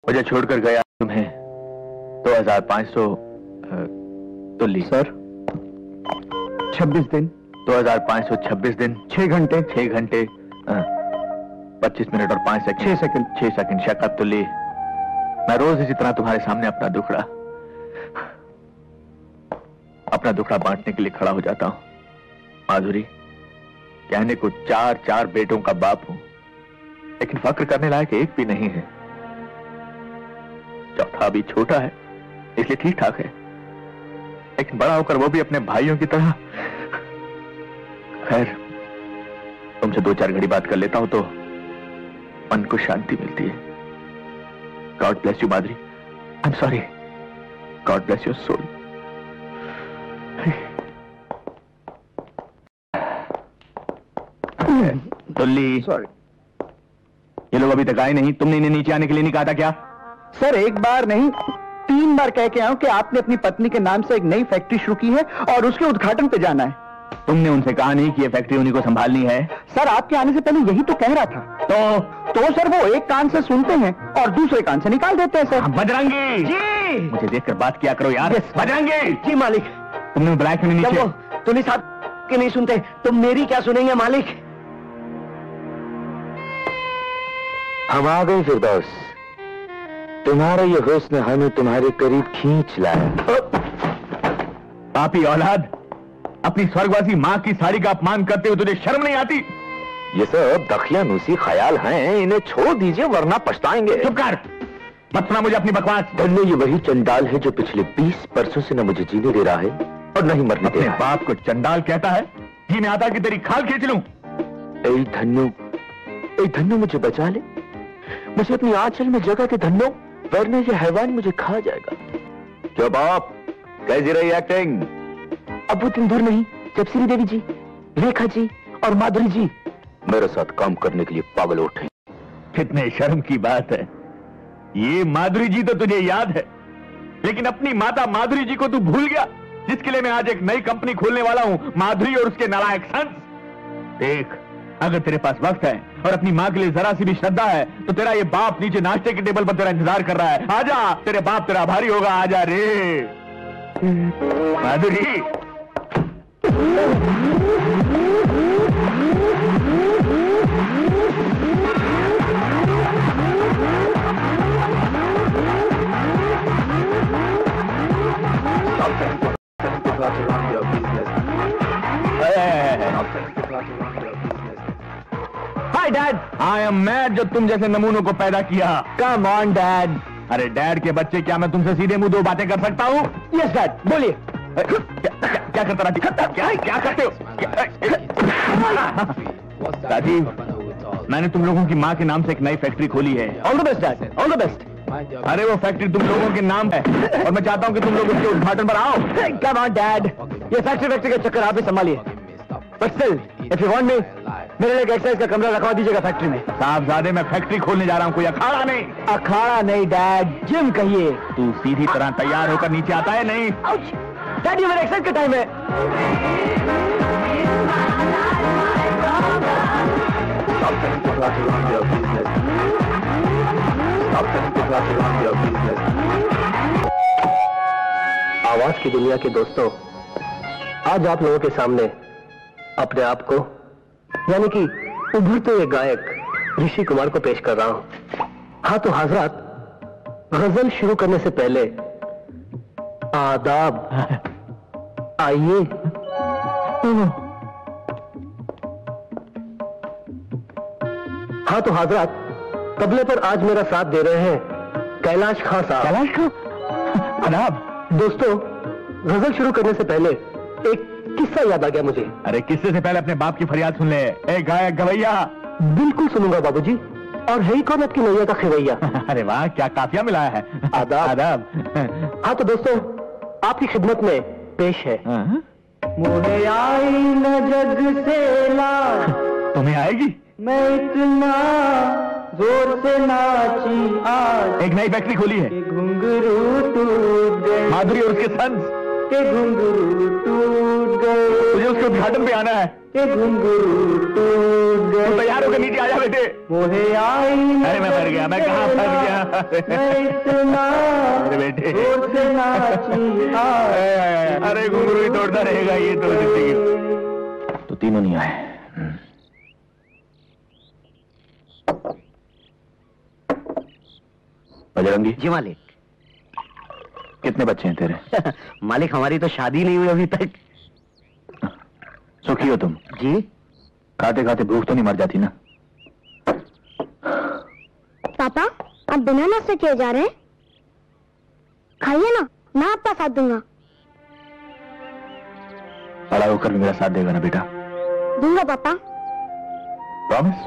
मुझे छोड़कर गया तुम्हें 2500 तुल्ली। सर 26 दिन 2526 दिन 6 घंटे 25 मिनट और 5 सेकंड 6 सेकंड शक्कत तुल्ली। मैं रोज इसी तरह तुम्हारे सामने अपना दुखड़ा बांटने के लिए खड़ा हो जाता हूं। माधुरी, कहने को 4 बेटों का बाप हूं, लेकिन फक्र करने लायक एक भी नहीं है। चौथा भी छोटा है, इसलिए ठीक ठाक है, लेकिन बड़ा होकर वो भी अपने भाइयों की तरह। खैर, तुमसे 2-4 घड़ी बात कर लेता हूं तो मन को शांति मिलती है। God bless you Madhuri. I am sorry. God bless your soul. Tulli, sorry. ये लोग अभी तक आए नहीं। तुमने इन्हें नीचे आने के लिए नहीं कहा था क्या? सर एक बार नहीं 3 बार कह के आया हूं कि आपने अपनी पत्नी के नाम से एक नई फैक्ट्री शुरू की है और उसके उद्घाटन पे जाना है। तुमने उनसे कहा नहीं कि ये फैक्ट्री उन्हीं को संभालनी है? सर आपके आने से पहले यही तो कह रहा था। तो सर वो एक कान से सुनते हैं और दूसरे कान से निकाल देते हैं। सर बजरंगी जी, मुझे देखकर बात किया करो यार। बजरंगी जी मालिक। तुमने बुलाया क्यों नीचे? तुल्ली साहब के नहीं सुनते तो मेरी क्या सुनेंगे मालिक? हम आ गए फिरदौस। तुम्हारा ये हुस्न हमें तुम्हारे करीब खींच लाया। पापी औलाद, अपनी स्वर्गवासी माँ की साड़ी का अपमान करते हुए तुझे शर्म नहीं आती? ये सब दखियानूसी ख्याल हैं, इन्हें छोड़ दीजिए वरना पछताएंगे। चुप कर, मत सुना मुझे अपनी बकवास। धन्य ये वही चंडाल है जो पिछले 20 वर्षों से न मुझे जीने दे रहा है और न ही मरने दे रहा है। बाप को चंडाल कहता है? जी मैं आता कि तेरी खाल खींच लूं। ए धन्नो मुझे बचा ले, मुझे अपनी आंचल में जगह के धन्नो, वरना ये हैवान मुझे खा जाएगा। क्यों बाप, कैसी रही एक्टिंग? अब वो दिन दूर नहीं जब श्रीदेवी जी, रेखा जी और माधुरी जी मेरे साथ काम करने के लिए पागल उठे। कितने शर्म की बात है। ये माधुरी जी तो तुझे याद है, लेकिन अपनी माता माधुरी जी को तू भूल गया, जिसके लिए मैं आज एक नई कंपनी खोलने वाला हूं, माधुरी और उसके नालायक सन्स। देख, अगर तेरे पास वक्त है और अपनी माँ के लिए जरा सी भी श्रद्धा है तो तेरा ये बाप नीचे नाश्ते के टेबल पर तेरा इंतजार कर रहा है। आजा, तेरे बाप तेरा आभारी होगा। आजा रे Madhuri. Hi dad, I am mad जो तुम जैसे नमूनों को पैदा किया। Come on dad. अरे डैड के बच्चे, क्या मैं तुमसे सीधे मुंह 2 बातें कर सकता हूँ? यस डैड, बोलिए। क्या करता राजीव? क्या करते हो? राजीव, मैंने तुम लोगों की माँ के नाम से एक नई फैक्ट्री खोली है। All the best dad, all the best. अरे वो फैक्ट्री तुम लोगों के नाम है और मैं चाहता हूँ कि तुम लोग उसके उद्घाटन पर आओ। कम ऑन डैड, ये फैक्ट्री का चक्कर आप ही संभालिए। But still if you want me, मेरे लिए एक एक्सरसाइज का कमरा रखवा दीजिएगा फैक्ट्री में। साहबजादे, मैं फैक्ट्री खोलने जा रहा हूँ, कोई अखाड़ा नहीं। अखाड़ा नहीं डैड, जिम कहिए। तू सीधी तरह तैयार होकर नीचे आता है? नहीं डैड, ये मेरे एक्सरसाइज का टाइम है। आवाज की दुनिया के दोस्तों, आज आप लोगों के सामने अपने आप को, यानी कि उभरते हुए गायक ऋषि कुमार को पेश कर रहा हूं। हाँ तो हजरात, गजल शुरू करने से पहले आदाब। आइए। हाँ तो हजरात, तबले पर आज मेरा साथ दे रहे हैं कैलाश खां साहब। कैलाश खां? आदाब। दोस्तों, गजल शुरू करने से पहले एक किस्सा याद आ गया मुझे। अरे किस्से से पहले अपने बाप की फरियाद सुन ले। ए गायक गवैया। बिल्कुल सुनूंगा बाबूजी। और है ही कौन आपकी नैया का खेवैया? अरे वाह, क्या काफिया मिलाया है। आदाब। आदाब। हाँ तो दोस्तों, आपकी खिदमत में पेश है मुझे आई न जग से लाज, तुम्हें आएगी? मैं इतना जोर से नाची आज, एक नई फैक्ट्री खोली है, घुंघरू टूट गए, माधुरी और उसके सन्स के घुंघरू टूट गए, तुझे उसके उद्घाटन पे आना है। के घुंघरू टूट गए, तू तैयार होकर नीचे आ जा बेटे। मोहे आई अरे मैं मर गया, मैं कहाँ फंस गया। मैं इतना अरे बेटे, जोर से नाची हाय। अरे घुंघरू ही तोड़ता रहेगा ये तो जिंदगी। तो तीनों नहीं आए। बजरंगी जी मालिक। कितने बच्चे हैं तेरे? मालिक हमारी तो शादी नहीं हुई अभी तक। सुखी हो तुम? जी। खाते खाते भूख तो नहीं मर जाती ना? पापा आप बिना नाश्ते किए जा रहे हैं? खाइए ना, मैं आपका साथ दूंगा। बड़ा होकर भी मेरा साथ देगा ना बेटा? दूंगा पापा, प्रॉमिस?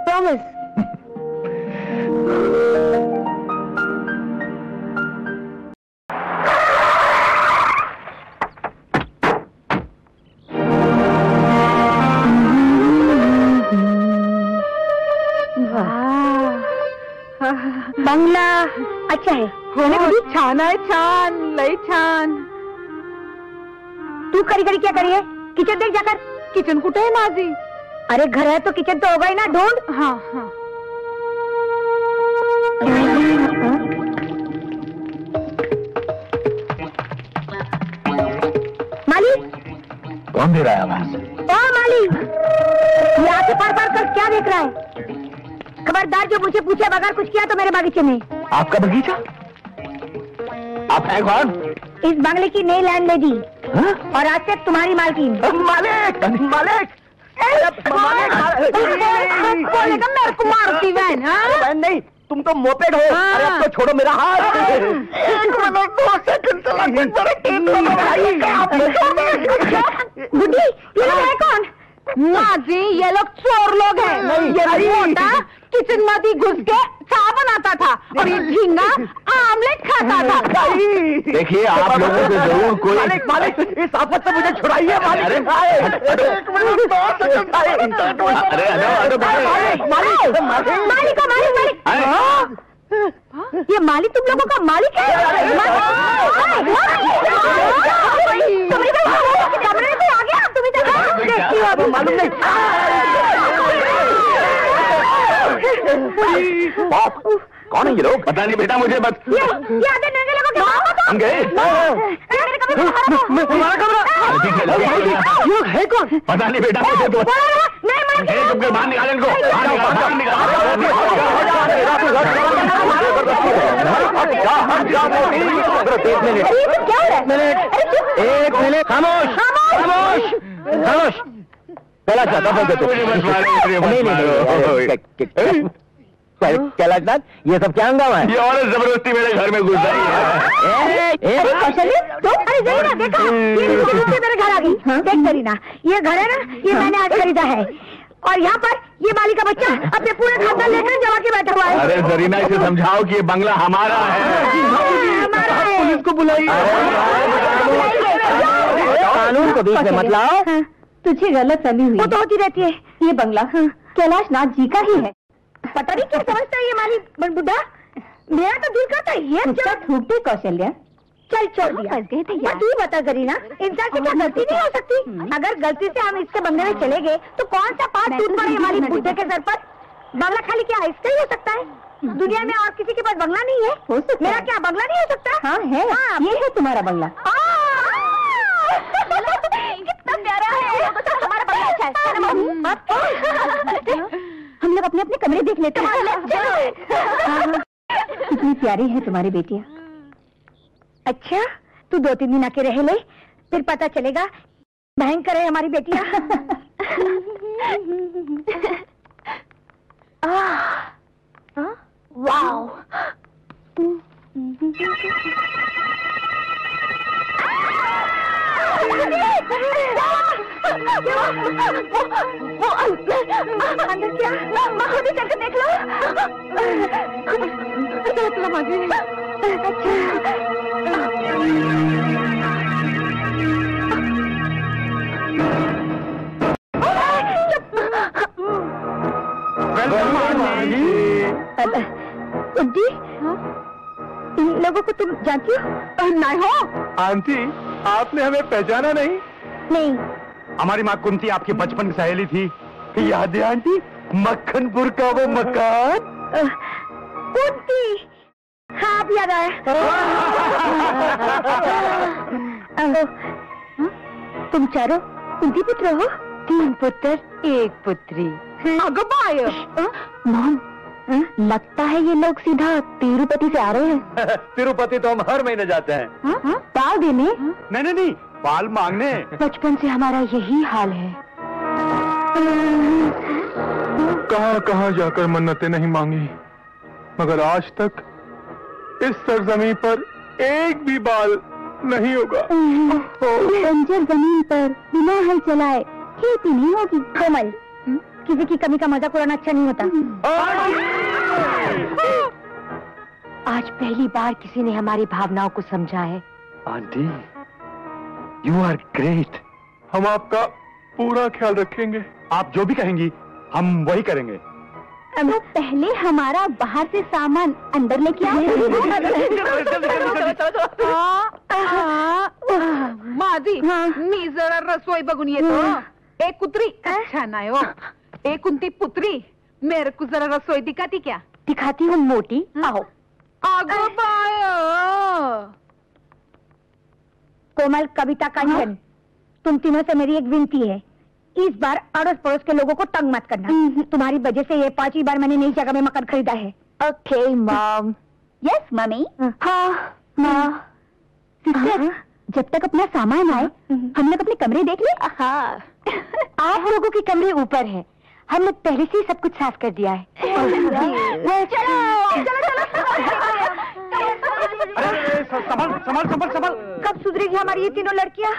प्रॉमिस। बंगला अच्छा है छान आहे, छान, लय छान. तू करी करी क्या करी है? किचन देख जाकर। किचन कुठे आहे माझी? अरे घर है तो किचन तो होगा ही ना, ढूंढ। हाँ हाँ. माली, कौन दे रहा है आवाज? ओ माली, ये आके पार पार कर क्या देख रहा है? खबरदार जो मुझे पूछे बगैर कुछ किया तो मेरे बागीचे में। आपका बगीचा? आप हैं कौन? इस बंगले की नई लैंडलेडी और आज से तुम्हारी मालकिन। मालिक मालिक मेरे को मारती बहन. बहन नहीं, तुम तो मोपेड हो। अरे अब तो छोड़ो मेरा हाथ। बुढ़ी, ये लोग है कौन? माझी ये लोग चोर लोग हैं. नहीं, ये नहीं. मोटा किचन मध्ये घुस के चाय बनाता था और ये झींगा आमलेट खाता था. देखिए आप लोगों को जरूर कोई मालिक मालिक इस आफत से मुझे छुड़ाइए मालिक। अरे, एक मिनट मालिक मालिक मालिक, ये मालिक तुम लोगों का मालिक है? कमरे में आ गया तुम इधर। मालूम नहीं। कौन है ये लोग? पता नहीं बेटा मुझे बस। ये आधे नंगे लोगों के बाप हम गए? तुम्हारा कमरा है कौन? पता नहीं बेटा मुझे तो बाहर निकाल इनको। एक मिनट खामोश खामोश खामोश। कैलाश कैलाशनाथ, ये सब क्या हंगामा है? ये औरत जबरदस्ती मेरे घर में घुस आई है। अरे जरीना देखा, ये नीचे मेरे घर आ गई। देख जरीना, ये घर है ना, ये मैंने आज खरीदा है और यहाँ पर ये माली का बच्चा अपने पूरे खानदान लेकर जमा के बैठा हुआ है। अरे जरीना इसे समझाओ कि ये बंगला हमारा है। हमारा है। पुलिस को बुलाइए। कानून को बीच में मत लाओ। तुझे गलत फहमी हुई. वो तो होती रहती है। ये बंगला कैलाश नाथ जी का ही है. पता नहीं क्या समझता है ये माली बुढ़ा। मेरा तो दिल करता है ये उसका थूकते कौशल्या. चल छोड़ दिया। फंस गए थे यार. तू बता करीना, इंसान से क्या गलती नहीं हो सकती? अगर गलती से हम इसके बंगले में चले गए तो कौन सा पाप टूट पड़े हमारी बुढ़े के सर पर? बंगला खाली क्या इसका ही हो सकता है? दुनिया में और किसी के पास बंगला नहीं है? हो सकता मेरा है. क्या बंगला नहीं हो सकता? हाँ है. ये है तुम्हारा बंगला. कितना प्यारा है। हमारा बंगला अच्छा है। हम लोग अपने अपने कमरे देख लेते हैं. कितनी प्यारी है तुम्हारी बेटियाँ. अच्छा, तू 2-3 दिन आके रह ले, फिर पता चलेगा भयंकर है हमारी बेटियाँ। वाओ, अंदर क्या? खुद ही चलकर देख लो। जी, इन लोगों को तुम जानती हो? नहीं हो. आंटी आपने हमें पहचाना नहीं? नहीं। हमारी माँ कुंती आपकी बचपन की सहेली थी, याद है आंटी? मक्खनपुर का वो मकान। कुंती, हाँ अब याद आया। तुम चारों कुंती पुत्र हो? 3 पुत्र 1 पुत्री। अगं बाय, मॉम, लगता है ये लोग सीधा तिरुपति से आ रहे हैं। तिरुपति तो हम हर महीने जाते हैं। पाल देने? नहीं, बाल मांगने। बचपन से हमारा यही हाल है। कहाँ कहाँ जाकर मन्नतें नहीं मांगी, मगर आज तक इस सरजमीन पर एक भी बाल नहीं होगा। बंजर जमीन पर बिना हल चलाए खेती नहीं होगी। कोमल, किसी की कमी का मजाक उड़ाना अच्छा नहीं होता। आज पहली बार किसी ने हमारी भावनाओं को समझा है। Aunty, you are great. हम आपका पूरा ख्याल रखेंगे। आप जो भी कहेंगी हम वही करेंगे। तो पहले हमारा बाहर से सामान अंदर लेके आओ। माझी मी जरा रसोई बघून येतो। एक कुत्री अच्छा नाही हो, एक कुंती पुत्री, मेरे को जरा रसोई दिखाती क्या? दिखाती हूँ मोटी, आओ। अगं बाय, कोमल, कविता, कंचन, तुम तीनों से मेरी एक विनती है, इस बार अड़ोस पड़ोस के लोगों को तंग मत करना। तुम्हारी वजह से ये 5वीं बार मैंने नई जगह में मकान खरीदा है। Okay mom. Yes mummy. हाँ माँ। सिस्टर, जब तक अपना सामान आए हम लोग अपने कमरे देख ले। हाँ। आप लोगों के कमरे ऊपर है, हमने पहले से ही सब कुछ साफ कर दिया है। चलो। संभल। कब सुधरेगी हमारी ये तीनों लड़कियां?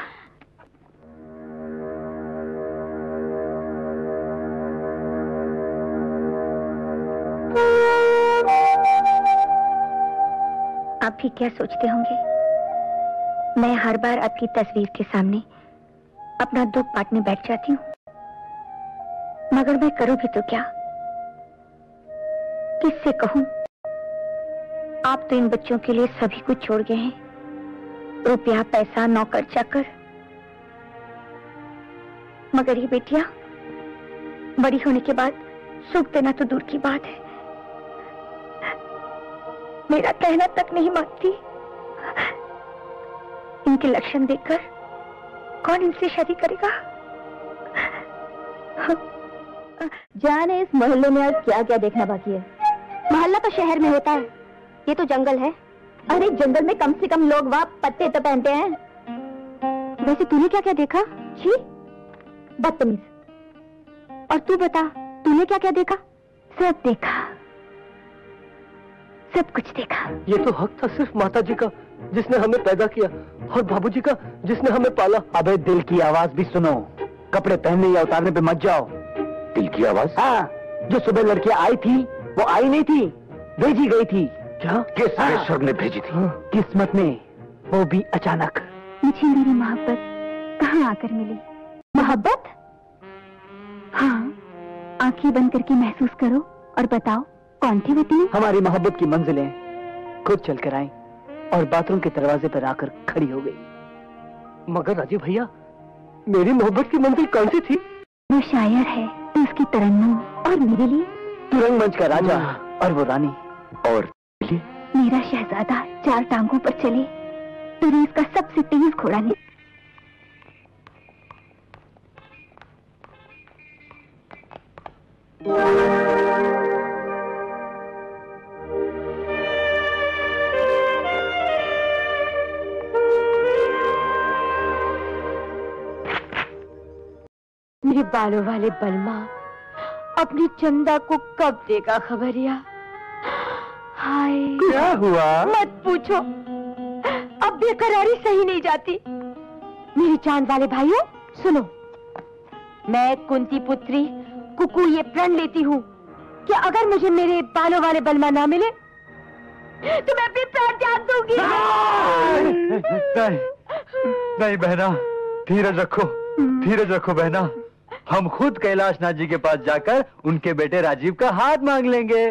आप भी क्या सोचते होंगे, मैं हर बार आपकी तस्वीर के सामने अपना दुख बांटने बैठ जाती हूँ, मगर मैं करूँ भी तो क्या, किससे कहूँ? आप तो इन बच्चों के लिए सभी कुछ छोड़ गए हैं, रुपया, पैसा, नौकर चाकर, मगर ये बेटियां बड़ी होने के बाद सुख देना तो दूर की बात है, मेरा कहना तक नहीं मानती। इनके लक्षण देखकर कौन इनसे शादी करेगा? जाने इस मोहल्ले में आज क्या क्या देखना बाकी है। मोहल्ला तो शहर में होता है, ये तो जंगल है। अरे जंगल में कम से कम लोग वहाँ पत्ते तो पहनते हैं। वैसे तूने क्या क्या देखा? छी, बदतमीज। और तू बता, तूने क्या क्या देखा? सब देखा, सब कुछ देखा। ये तो हक था सिर्फ माता जी का जिसने हमें पैदा किया, और बाबूजी का जिसने हमें पाला। अबे दिल की आवाज भी सुनो, कपड़े पहनने या उतारने पे मत जाओ। दिल की आवाज? हाँ, जो सुबह लड़कियां आई थी वो आई नहीं थी, भेजी गई थी। क्या? किस ईश्वर ने भेजी थी? किस्मत ने, वो भी अचानक। मुझे मेरी मोहब्बत कहाँ आकर मिली? मोहब्बत? हाँ, आंखें बंद करके महसूस करो और बताओ कौन थी वो तीन? हमारी मोहब्बत की मंजिलें खुद चलकर आई और बाथरूम के दरवाजे पर आकर खड़ी हो गई। मगर राजीव भैया, मेरी मोहब्बत की मंजिल कौन सी थी? वो शायर है तो उसकी तरन्नुम, और मेरे लिए तू रंगमंच का राजा और वो रानी, और मेरा शहजादा 4 टांगों पर चले तो रेस का सबसे तेज घोड़ा नहीं। मेरे बालों वाले बलमा अपनी चंदा को कब देगा खबरिया? हाय, क्या हुआ? मत पूछो, अब बेकरारी सही नहीं जाती। मेरे चांद वाले भाइयों सुनो, मैं कुंती पुत्री कुकू ये प्रण लेती हूँ कि अगर मुझे मेरे बालों वाले बलमा ना मिले तो मैं अपनी प्राण त्याग दूंगी। नहीं बहना, धीरज रखो बहना। हम खुद कैलाशनाथ जी के पास जाकर उनके बेटे राजीव का हाथ मांग लेंगे,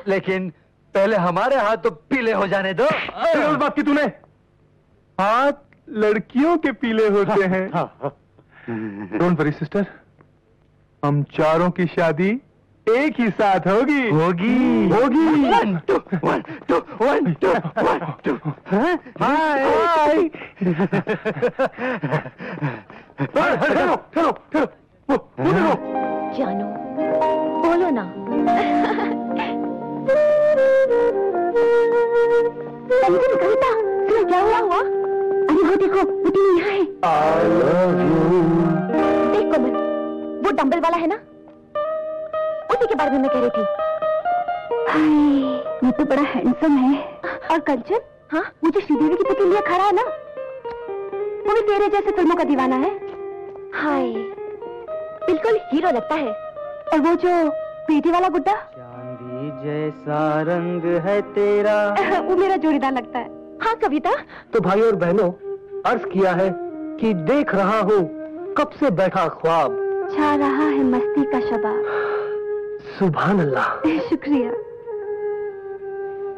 लेकिन पहले हमारे हाथ तो पीले हो जाने दो। बात की तूने? हाथ लड़कियों के पीले होते हैं। डोंट वरी सिस्टर, हम चारों की शादी एक ही साथ होगी। होगी। 1 2 1 2 1 2 1 2। हाय। ठहरो। जानू, बोलो ना। कविता, क्या हुआ? अरे वो देखो, वो यहाँ है। I love you। देख कोमल, वो डंबल वाला है ना, उसी के बारे में मैं कह रही थी। हाय, ये तो बड़ा हैंडसम है। और कंचन, हाँ, मुझे श्रीदेवी की पुतली लिए खड़ा है ना, वो भी तेरे जैसे फिल्मों का दीवाना है। हाय, बिल्कुल हीरो लगता है। और वो जो पेटी वाला गुड्डा, चांदी जैसा रंग है तेरा, वो मेरा जोड़ीदार लगता है। हाँ कविता। तो भाई और बहनों, अर्ज किया है कि देख रहा हूँ कब से बैठा ख्वाब, छा रहा है मस्ती का शबाब। सुभान अल्लाह। शुक्रिया।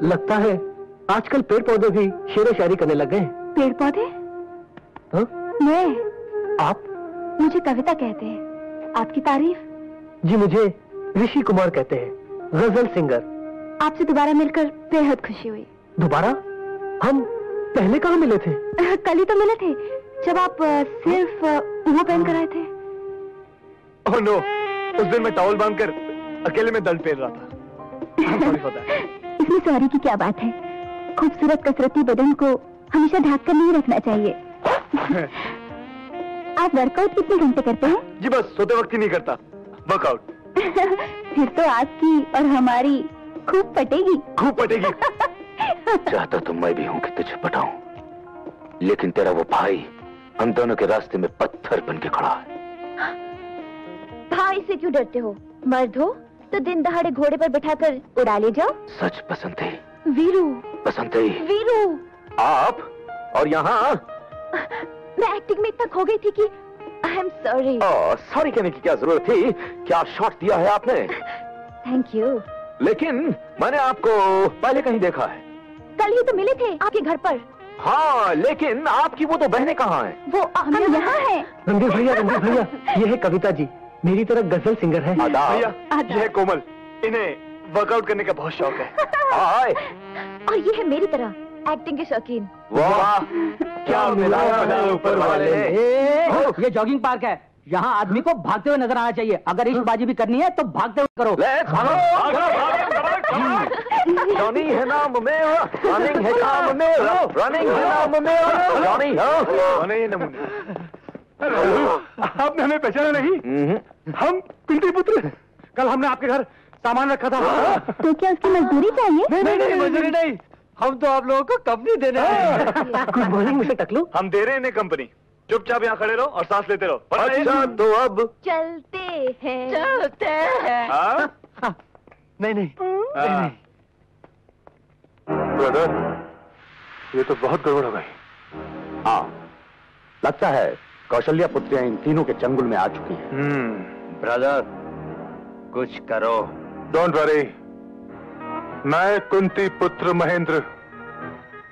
लगता है आजकल पेड़ पौधे भी शेर शायरी करने लग गए। पेड़ पौधे? हाँ? मैं? आप? मुझे कविता कहते हैं। आपकी तारीफ? जी मुझे ऋषि कुमार कहते हैं, गजल सिंगर। आपसे दोबारा मिलकर बेहद खुशी हुई। दोबारा? हम पहले कहाँ मिले थे? कल ही तो मिले थे, जब आप सिर्फ वो पहन कर आए थे। ओह नो, उस दिन मैं टॉवल बांधकर अकेले में दंड फेर रहा था। Sorry for that. इसमें सॉरी की क्या बात है? खूबसूरत कसरती बदन को हमेशा ढक कर नहीं रखना चाहिए। आप वर्कआउट कितने घंटे करते हैं? जी बस सोते वक्त ही नहीं करता वर्कआउट। फिर तो आपकी और हमारी खूब पटेगी। खूब पटेगी। चाहता तो मैं भी हूं कि तुझे पटाऊं, लेकिन तेरा वो भाई हम दोनों के रास्ते में पत्थर बन के खड़ा है। भाई से क्यों डरते हो? मर्द हो तो दिन दहाड़े घोड़े पर बिठाकर उड़ा ले जाओ। सच पसंद थी वीरू। पसंद थी। वीरू, आप और यहाँ मैं एक्टिंग में इतना खो गई थी कि आई एम सॉरी। सॉरी कहने की क्या जरूरत थी? क्या शॉट दिया है आपने? Thank you. लेकिन मैंने आपको पहले कहीं देखा है। कल ही तो मिले थे आपके घर पर। हाँ, लेकिन आपकी वो तो बहनें कहाँ हैं? वो हम यहाँ हैं। रणधीर भैया, ये है कविता जी, मेरी तरह गजल सिंगर है। आदाब। भैया, ये है कोमल, इन्हें वर्कआउट करने का बहुत शौक है। हाय। और ये है मेरी तरह एक्टिंग के शौकीन। वाह, क्या मिलाया है ऊपर वाले ने। ये जॉगिंग पार्क है, यहाँ आदमी को भागते हुए नजर आना चाहिए। अगर इश्कबाजी भी करनी है तो भागते हुए करो। Let's रनिंग है नाम मेरा, रनिंग है काम मेरा, रनिंग है नाम मेरा, रनिंग है नमूने। आपने हमें पहचाना नहीं? हम कुंती पुत्र। कल हमने आपके घर सामान रखा था। तो क्या उसकी मजदूरी चाहिए? नहीं मजदूरी नहीं, हम तो आप लोगों को कंपनी देने आए। Good morning mister Taklu. हम दे रहे हैं इन्हें कंपनी। चुपचाप यहाँ खड़े रहो और सांस लेते रहो। अच्छा तो अब चलते हैं। हाँ? नहीं ब्रदर, ये तो बहुत गड़बड़ हो गई। हाँ, लगता है कौशल्या पुत्रियां इन तीनों के चंगुल में आ चुकी हैं। ब्रदर, कुछ करो। डोंट वरी, मैं कुंती पुत्र महेंद्र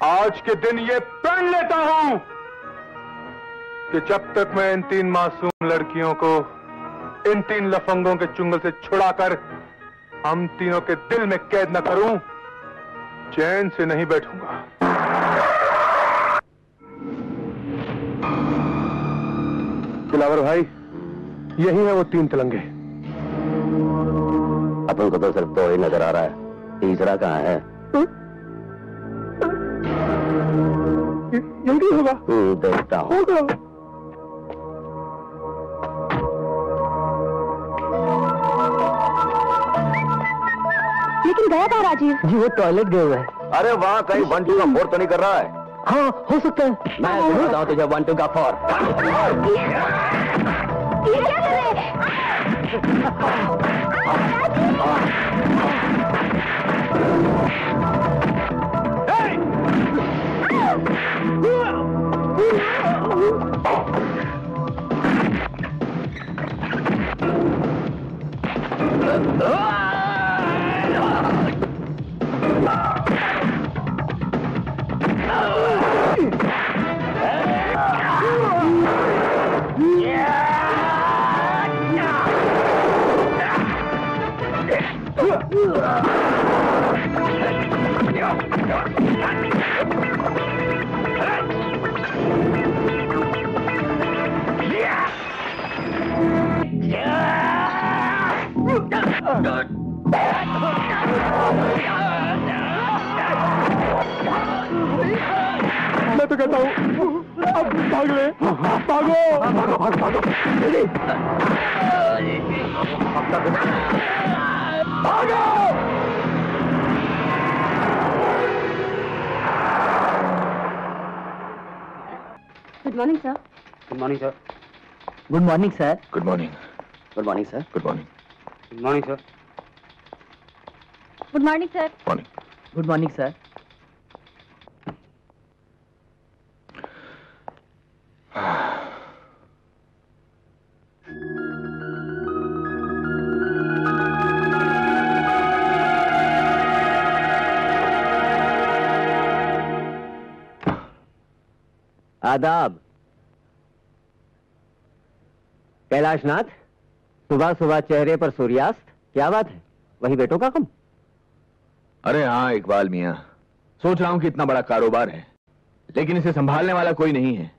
आज के दिन ये प्रण लेता हूं कि जब तक मैं इन 3 मासूम लड़कियों को इन 3 लफंगों के चुंगल से छुड़ाकर हम तीनों के दिल में कैद न करूं, चैन से नहीं बैठूंगा। दिलावर भाई, यही है वो 3 तिलंगे। अपन को तो सिर्फ 2 ही नजर आ रहा है, तीसरा कहाँ है? जल्दी होगा। देखता हूँ। लेकिन गया कहाँ राजीव? जी वो टॉयलेट गए हुए हैं। अरे वहाँ कहीं 1 2 का 4 तो नहीं कर रहा है? हाँ हो सकता है। मैं बताऊँ तुझे 1 2 का 4। ये क्या कर रहे हैं? मैं तो कहता हूँ अब भाग ले, भागो भागो भागो भागो भागो। Good morning sir. Good morning sir. Good morning sir. Good morning. Good morning sir. Good morning. Good morning sir. Good morning sir. Morning. Good morning sir. आदाब। कैलाशनाथ, सुबह सुबह चेहरे पर सूर्यास्त, क्या बात है? वही बेटों का कम? अरे हाँ इकबाल मियां, सोच रहा हूं कि इतना बड़ा कारोबार है लेकिन इसे संभालने वाला कोई नहीं है।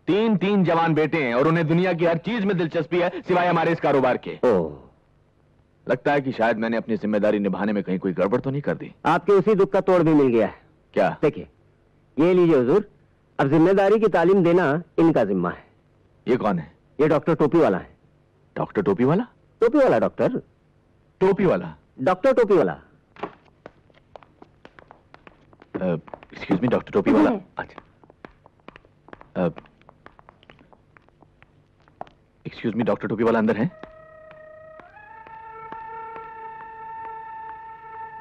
3 जवान बेटे हैं और उन्हें दुनिया की हर चीज में दिलचस्पी है सिवाय हमारे इस कारोबार के। लगता है कि शायद मैंने अपनी जिम्मेदारी निभाने में कहीं कोई गड़बड़ तो नहीं कर दी। आपके उसी दुख का तोड़ भी मिल गया है। क्या? देखिए, ये लीजिए हुजूर, अब जिम्मेदारी की तालीम देना इनका जिम्मा है। ये कौन है? ये डॉक्टर टोपी वाला है। डॉक्टर टोपी वाला? टोपी वाला डॉक्टर। टोपी वाला? डॉक्टर टोपी वाला। एक्सक्यूज मी, डॉक्टर टोपी वाला? अच्छा। एक्सक्यूज मी, डॉक्टर टोपी वाला अंदर है?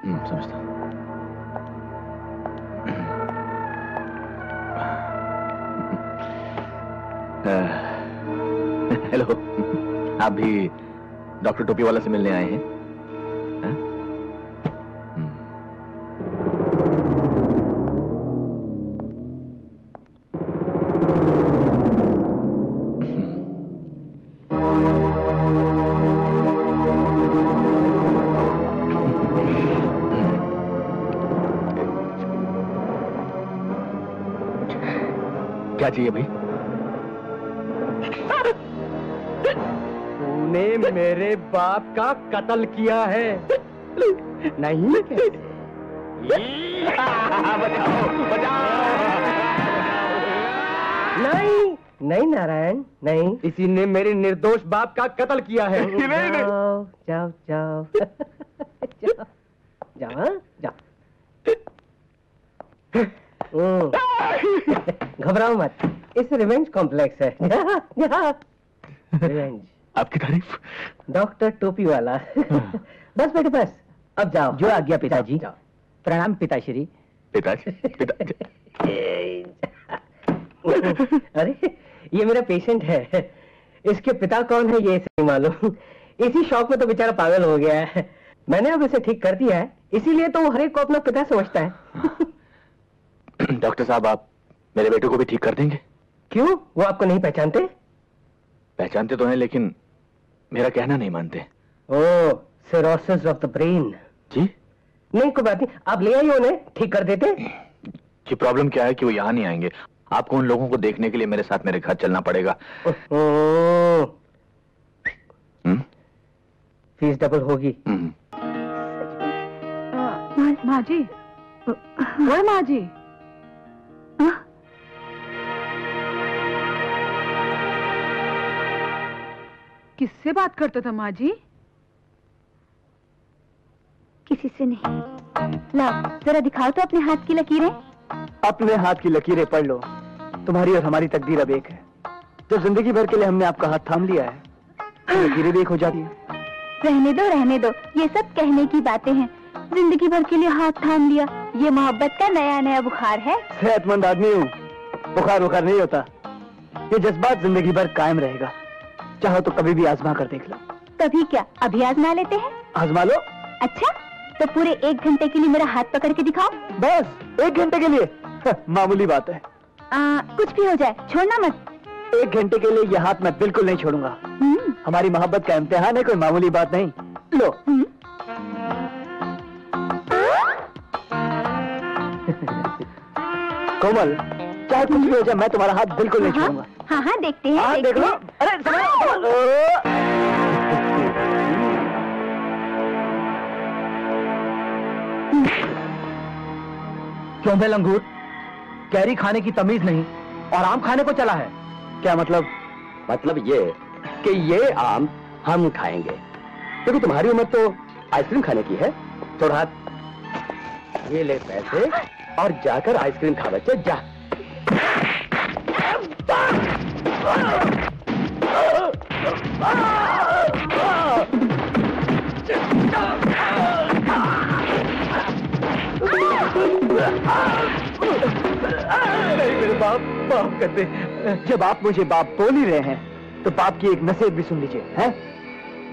समझता। हेलो, आप भी डॉक्टर टोपी वाला से मिलने आए हैं? क्या चाहिए भाई? तूने मेरे बाप का कत्ल किया है नहीं? बचाओ बचाओ। नहीं नहीं नारायण, नहीं, इसी ने मेरे निर्दोष बाप का कत्ल किया है। जाओ जाओ जाओ जाओ जाओ जाओ। घबराओ मत, इस रिवेंज कॉम्प्लेक्स है। रिवेंज। आपकी तारीफ। डॉक्टर टोपी वाला। बस बेटे बस, अब जाओ। जो आ गया पिताजी। प्रणाम पिताश्री। पिताजी? अरे ये मेरा पेशेंट है, इसके पिता कौन है ये इसे नहीं मालूम। इसी शौक में तो बेचारा पागल हो गया है। मैंने अब इसे ठीक कर दिया है, इसीलिए तो वो हर एक को अपना पिता समझता है। डॉक्टर साहब, आप मेरे बेटे को भी ठीक कर देंगे? क्यों, वो आपको नहीं पहचानते? पहचानते तो हैं लेकिन मेरा कहना नहीं मानते। ओह, सिरोसिस ऑफ द ब्रेन। जी? नहीं कोई बात नहीं, आप ले आइए, उन्हें ठीक कर देते। जी, प्रॉब्लम क्या है कि वो यहाँ नहीं आएंगे। आपको उन लोगों को देखने के लिए मेरे साथ मेरे घर चलना पड़ेगा। फीस डबल होगी। माँ जी, ओए माँ जी, किससे बात करता था माँ जी? किसी से नहीं। लाओ जरा दिखाओ तो अपने हाथ की लकीरें। अपने हाथ की लकीरें पढ़ लो, तुम्हारी और हमारी तकदीर अब एक है। जब जिंदगी भर के लिए हमने आपका हाथ थाम लिया है, तो लकीरें भी एक हो जाती है। रहने दो, ये सब कहने की बातें हैं। जिंदगी भर के लिए हाथ थाम लिया, ये मोहब्बत का नया नया बुखार है। सेहतमंद आदमी हूँ, बुखार नहीं होता। ये जज्बात जिंदगी भर कायम रहेगा। चाहो तो कभी भी आजमा कर देख लो। कभी क्या, अभी आजमा लेते हैं। आजमा लो। अच्छा, तो पूरे 1 घंटे के लिए मेरा हाथ पकड़ के दिखाओ। बस 1 घंटे के लिए? मामूली बात है। कुछ भी हो जाए छोड़ना मत। 1 घंटे के लिए यह हाथ मैं बिल्कुल नहीं छोड़ूंगा। हमारी मोहब्बत का इम्तिहान है, कोई मामूली बात नहीं। लो। कोमल, चाहे कुछ भी हो जाए, मैं तुम्हारा हाथ बिल्कुल नहीं छोड़ूंगा। हाँ हाँ, देखते हैं। हाँ, देख लो। अरे क्यों बे लंगूर, कैरी खाने की तमीज नहीं और आम खाने को चला है? क्या मतलब? मतलब ये कि ये आम हम खाएंगे, क्योंकि तुम्हारी उम्र तो आइसक्रीम खाने की है। छोड़ हाथ, ये ले पैसे और जाकर आइसक्रीम खा बच्चे, जा। मेरे बाप, माफ कर दे। जब आप मुझे बाप बोल ही रहे हैं तो बाप की एक नसीहत भी सुन लीजिए, हैं?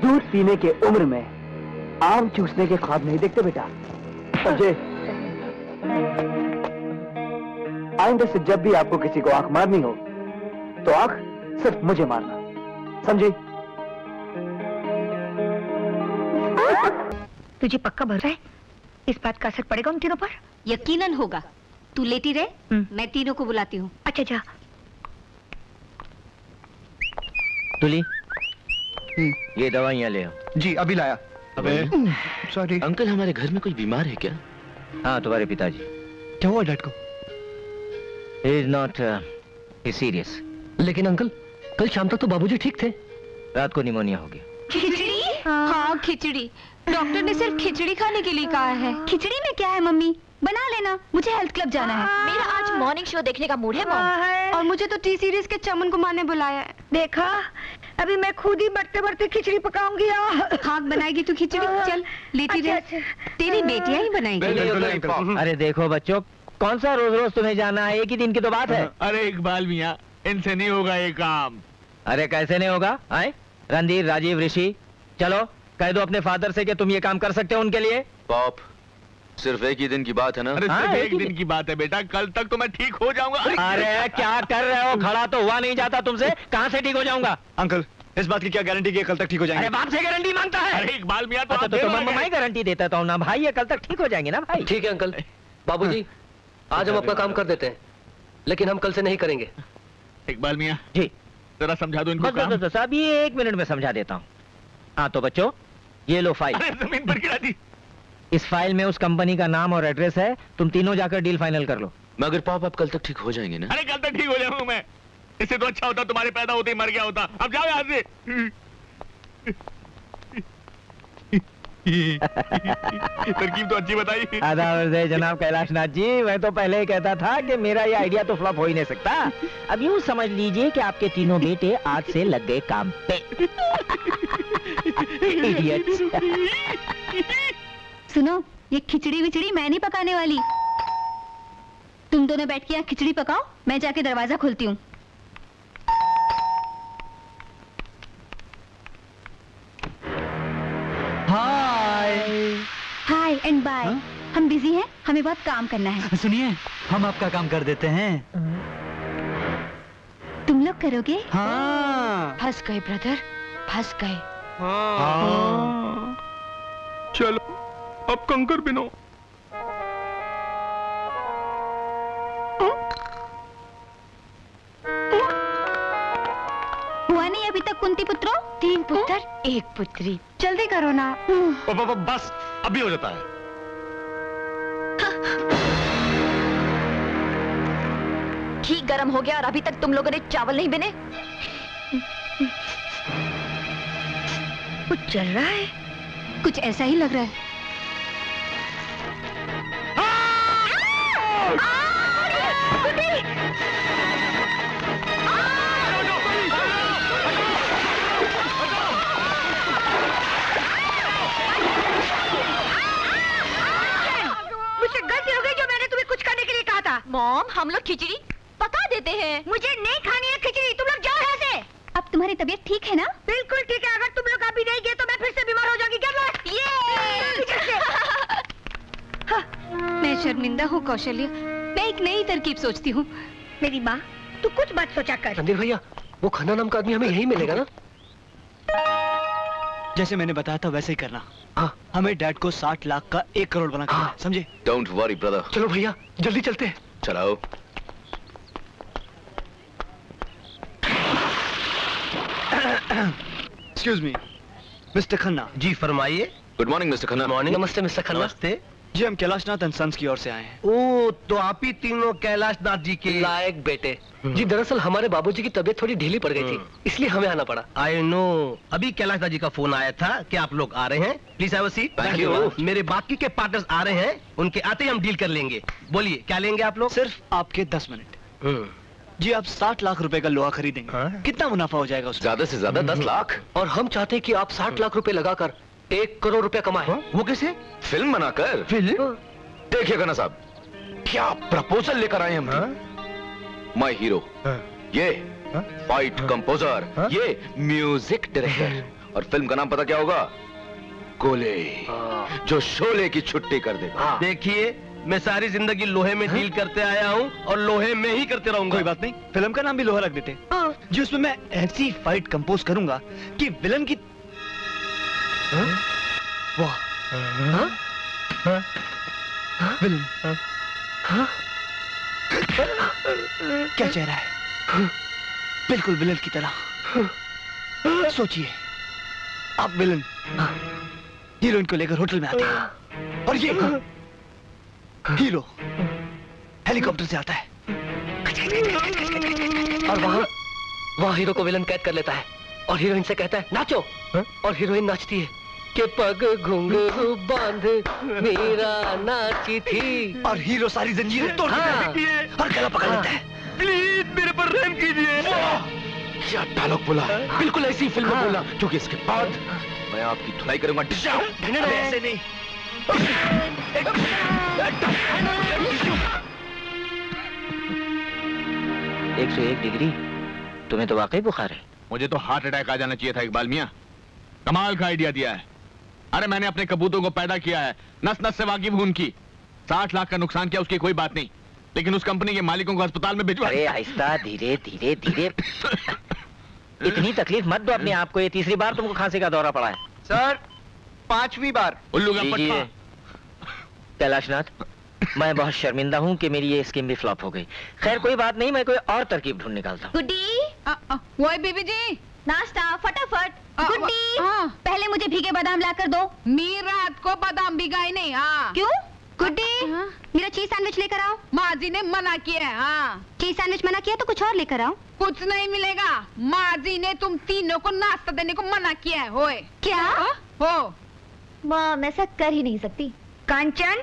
दूध पीने के उम्र में आम चूसने के ख्वाब नहीं देखते बेटा, समझे? आइंदा से जब भी आपको किसी को आंख मारनी हो तो आंख सिर्फ मुझे मारना, समझे? तुझे पक्का भरोसा है इस बात का असर पड़ेगा उन तीनों पर? यकीनन होगा। तू लेटी रहे, मैं तीनों को बुलाती हूँ। अच्छा जा। तुली, ये दवाइयाँ ले आओ। जी अभी लाया। अबे सॉरी अंकल, हमारे घर में कोई बीमार है क्या? हाँ, तुम्हारे पिताजी। क्या हुआ डैड को? He is not serious। लेकिन अंकल, कल शाम तक तो बाबूजी ठीक थे। रात को निमोनिया हो गया। खिचड़ी? हाँ खिचड़ी। डॉक्टर ने सिर्फ खिचड़ी खाने के लिए कहा है। खिचड़ी में क्या है मम्मी? बना लेना, मुझे हेल्थ क्लब जाना है। मेरा आज मॉर्निंग शो देखने का मूड है मॉम। और मुझे तो टी सीरीज के चमन को मारने बुलाया है। देखा, अभी मैं खुद ही बढ़ते बढ़ते खिचड़ी पकाऊंगी। हाँ बनाएगी तू खिचड़ी? चल लेती रह। तेरी बेटियां ही बनाएंगी। अरे देखो बच्चों, कौन सा रोज रोज तुम्हें जाना है? एक ही दिन की तो बात है। अरे इकबाल मियाँ, इनसे नहीं होगा ये काम। अरे कैसे नहीं होगा? आए रणधीर, राजीव, ऋषि, चलो कह दो अपने फादर से कि तुम ये काम कर सकते हो उनके लिए। पाप, सिर्फ एक ही दिन की बात है ना? अरे हाँ, सिर्फ एक एक ही दिन की बात है बेटा, कल तक तो मैं ठीक हो जाऊंगा। अरे क्या कर रहे हो? खड़ा तो हुआ नहीं जाता तुमसे, कहाँ से ठीक हो जाऊंगा? अंकल, इस बात की क्या गारंटी कि कल तक ठीक हो अरे बाप से गारंटी मांगता है? अरे इकबाल मियाँ, तो अच्छा, आप तो देर हो मैं गए। गारंटी देता हूँ ना भाई, ये कल तक ठीक हो जाएंगे ना भाई। ठीक है अंकल। बाबूजी, आज हम अपना काम कर देते हैं, लेकिन हम कल से नहीं करेंगे। इकबाल मियाँ जी, जरा समझा दो इनको काम। बस अभी 1 मिनट में समझा देता हूँ। हाँ तो बच्चों, ये लो फाइल। अरे जमीन पर गिरा दी। इस फाइल में उस कंपनी का नाम और एड्रेस है, तुम तीनों जाकर डील फाइनल कर लो। मगर पाप, आप कल तक ठीक हो जाएंगे ना? अरे कल तक ठीक हो जाऊंगा मैं। इससे तो अच्छा होता तुम्हारे पैदा होते ही मर गया होता। अब जाओ यहाँ से। तरकीब तो अच्छी बताई। आदाब जनाब कैलाश नाथ जी, मैं तो पहले ही कहता था कि मेरा ये आइडिया तो फ्लॉप हो ही नहीं सकता। अब यूं समझ लीजिए कि आपके तीनों बेटे आज से लग गए काम पे। Idiots। सुनो, ये खिचड़ी विचड़ी मैं नहीं पकाने वाली। तुम दोनों बैठ के यहाँ खिचड़ी पकाओ, मैं जाके दरवाजा खोलती हूँ। हाय एंड बाय। हम बिजी हैं, हमें बहुत काम करना है। सुनिए, हम आपका काम कर देते हैं। तुम लोग करोगे? हाँ। फंस गए ब्रदर, फंस गए। चलो अब कंकर बिनो। हुआ नहीं अभी तक कुंती पुत्रों? 3 पुत्र 1 पुत्री। जल्दी करो ना। बस अभी हो जाता है। घी गर्म हो गया और अभी तक तुम लोगों ने चावल नहीं बने? कुछ चल रहा है। कुछ ऐसा ही लग रहा है। मुझसे गलती हो गई जो मैंने तुम्हें कुछ करने के लिए कहा था। मॉम, हम लोग खिचड़ी पका देते हैं। मुझे नहीं खानी है खिचड़ी, तुम लोग जाओ यहाँ से। अब तुम्हारी तबीयत ठीक है ना? बिल्कुल ठीक है। अगर तुम लोग अभी नहीं गए तो मैं फिर से बीमार हो जाऊंगी। मैं शर्मिंदा हूँ कौशल्य, मैं एक नई तरकीब सोचती हूँ। मेरी माँ, तू कुछ बात सोचा कर। रणधीर भैया, वो खन्ना नाम का आदमी हमें यहीं मिलेगा ना? जैसे मैंने बताया था वैसे ही करना। हाँ। हमें डैड को 60 लाख का 1 करोड़ बना के देना है, समझे? Don't worry brother. चलो भैया जल्दी चलते हैं। चलाओ। Excuse me mister Khanna. जी फरमाइए। Good morning mister Khanna. Morning. नमस्ते मिस्टर खन्ना। नमस्ते। जी हम कैलाशनाथ एंड सन्स की ओर से आए हैं। ओ तो आप ही तीनों कैलाशनाथ जी के लायक बेटे। जी दरअसल हमारे बाबूजी की तबीयत थोड़ी ढीली पड़ गई थी, इसलिए हमें आना पड़ा। I know. अभी कैलाशनाथ जी का फोन आया था कि आप लोग आ रहे हैं। Please have a seat. Thank you. मेरे बाकी के पार्टनर्स आ रहे हैं, उनके आते ही हम डील कर लेंगे। बोलिए क्या लेंगे आप लोग? सिर्फ आपके 10 मिनट। जी आप 60 लाख रुपए का लोहा खरीदेंगे। हाँ? कितना मुनाफा हो जाएगा उसमें? ज्यादा से ज्यादा 10 लाख। और हम चाहते हैं कि आप 60 लाख रुपए लगाकर 1 करोड़ रुपए कमाएं। वो कैसे? फिल्म बनाकर। फिल्म? देखिए खन्ना साहब, क्या प्रपोजल लेकर आए हम। माय हीरो, ये फाइट कंपोजर, ये म्यूजिक डायरेक्टर, और फिल्म का नाम पता क्या होगा? गोले, जो शोले की छुट्टी कर देगा। देखिए मैं सारी जिंदगी लोहे में डील करते आया हूँ और लोहे में ही करते रहूंगा। कोई बात नहीं, फिल्म का नाम भी लोहा रख देते। जी उसमें मैं ऐसी फाइट कंपोज करूंगा कि विलन की वाह विलन क्या चेहरा है, बिल्कुल विलन की तरह। सोचिए आप विलन हीरोइन को लेकर होटल में आते हैं और ये हीरो हेलीकॉप्टर से आता है और वहाँ हीरो को विलन कैद कर लेता है और हीरोइन से कहता है नाचो, और हीरोइन नाचती है कि पग घुंघरू बांध मेरा नाची थी, और हीरो सारी जंजीरें तोड़ देती है और गला पकड़ लेता है। प्लीज मेरे पर रहम कीजिए। क्या डायलॉग बोला, बिल्कुल ऐसी फिल्म बोला, क्योंकि इसके बाद मैं आपकी धुलाई करूंगा। ऐसे नहीं। 101 डिग्री। तुम्हें तो वाकई बुखार है। मुझे तो हार्ट अटैक आ जाना चाहिए था इकबाल मियां। कमाल का आइडिया दिया है। अरे मैंने अपने कबूतरों को पैदा किया है, नस नस से वाकिफ हूं उनकी। 60 लाख का नुकसान किया उसकी कोई बात नहीं, लेकिन उस कंपनी के मालिकों को अस्पताल में भिजवा। अरे आहिस्ता, धीरे धीरे धीरे। इतनी तकलीफ मत दो अपने आप को, ये तीसरी बार तुमको खांसी का दौरा पड़ा है। सर 5वीं बार। उल्लू का पट्टा। कैलाशनाथ, मैं बहुत शर्मिंदा हूँ कि मेरी ये स्कीम भी फ्लॉप हो गई। खैर कोई बात नहीं, मैं कोई और तरकीब ढूंढ निकालता हूँ। गुड्डी, वो बीबी जी नाश्ता फटाफट। गुड्डी, पहले मुझे भीगे बादाम लाकर दो। मी रात को बादाम भिगाई नहीं। हाँ क्यों? गुड्डी, मेरा चीज सैंडविच लेकर आओ। माँ जी ने मना किया है। हाँ चीज सैंडविच मना किया तो कुछ और लेकर आओ। कुछ नहीं मिलेगा, माँ जी ने तुम तीनों को नाश्ता देने को मना किया है। होए क्या? हो मॉम ऐसा कर ही नहीं सकती। कांचन,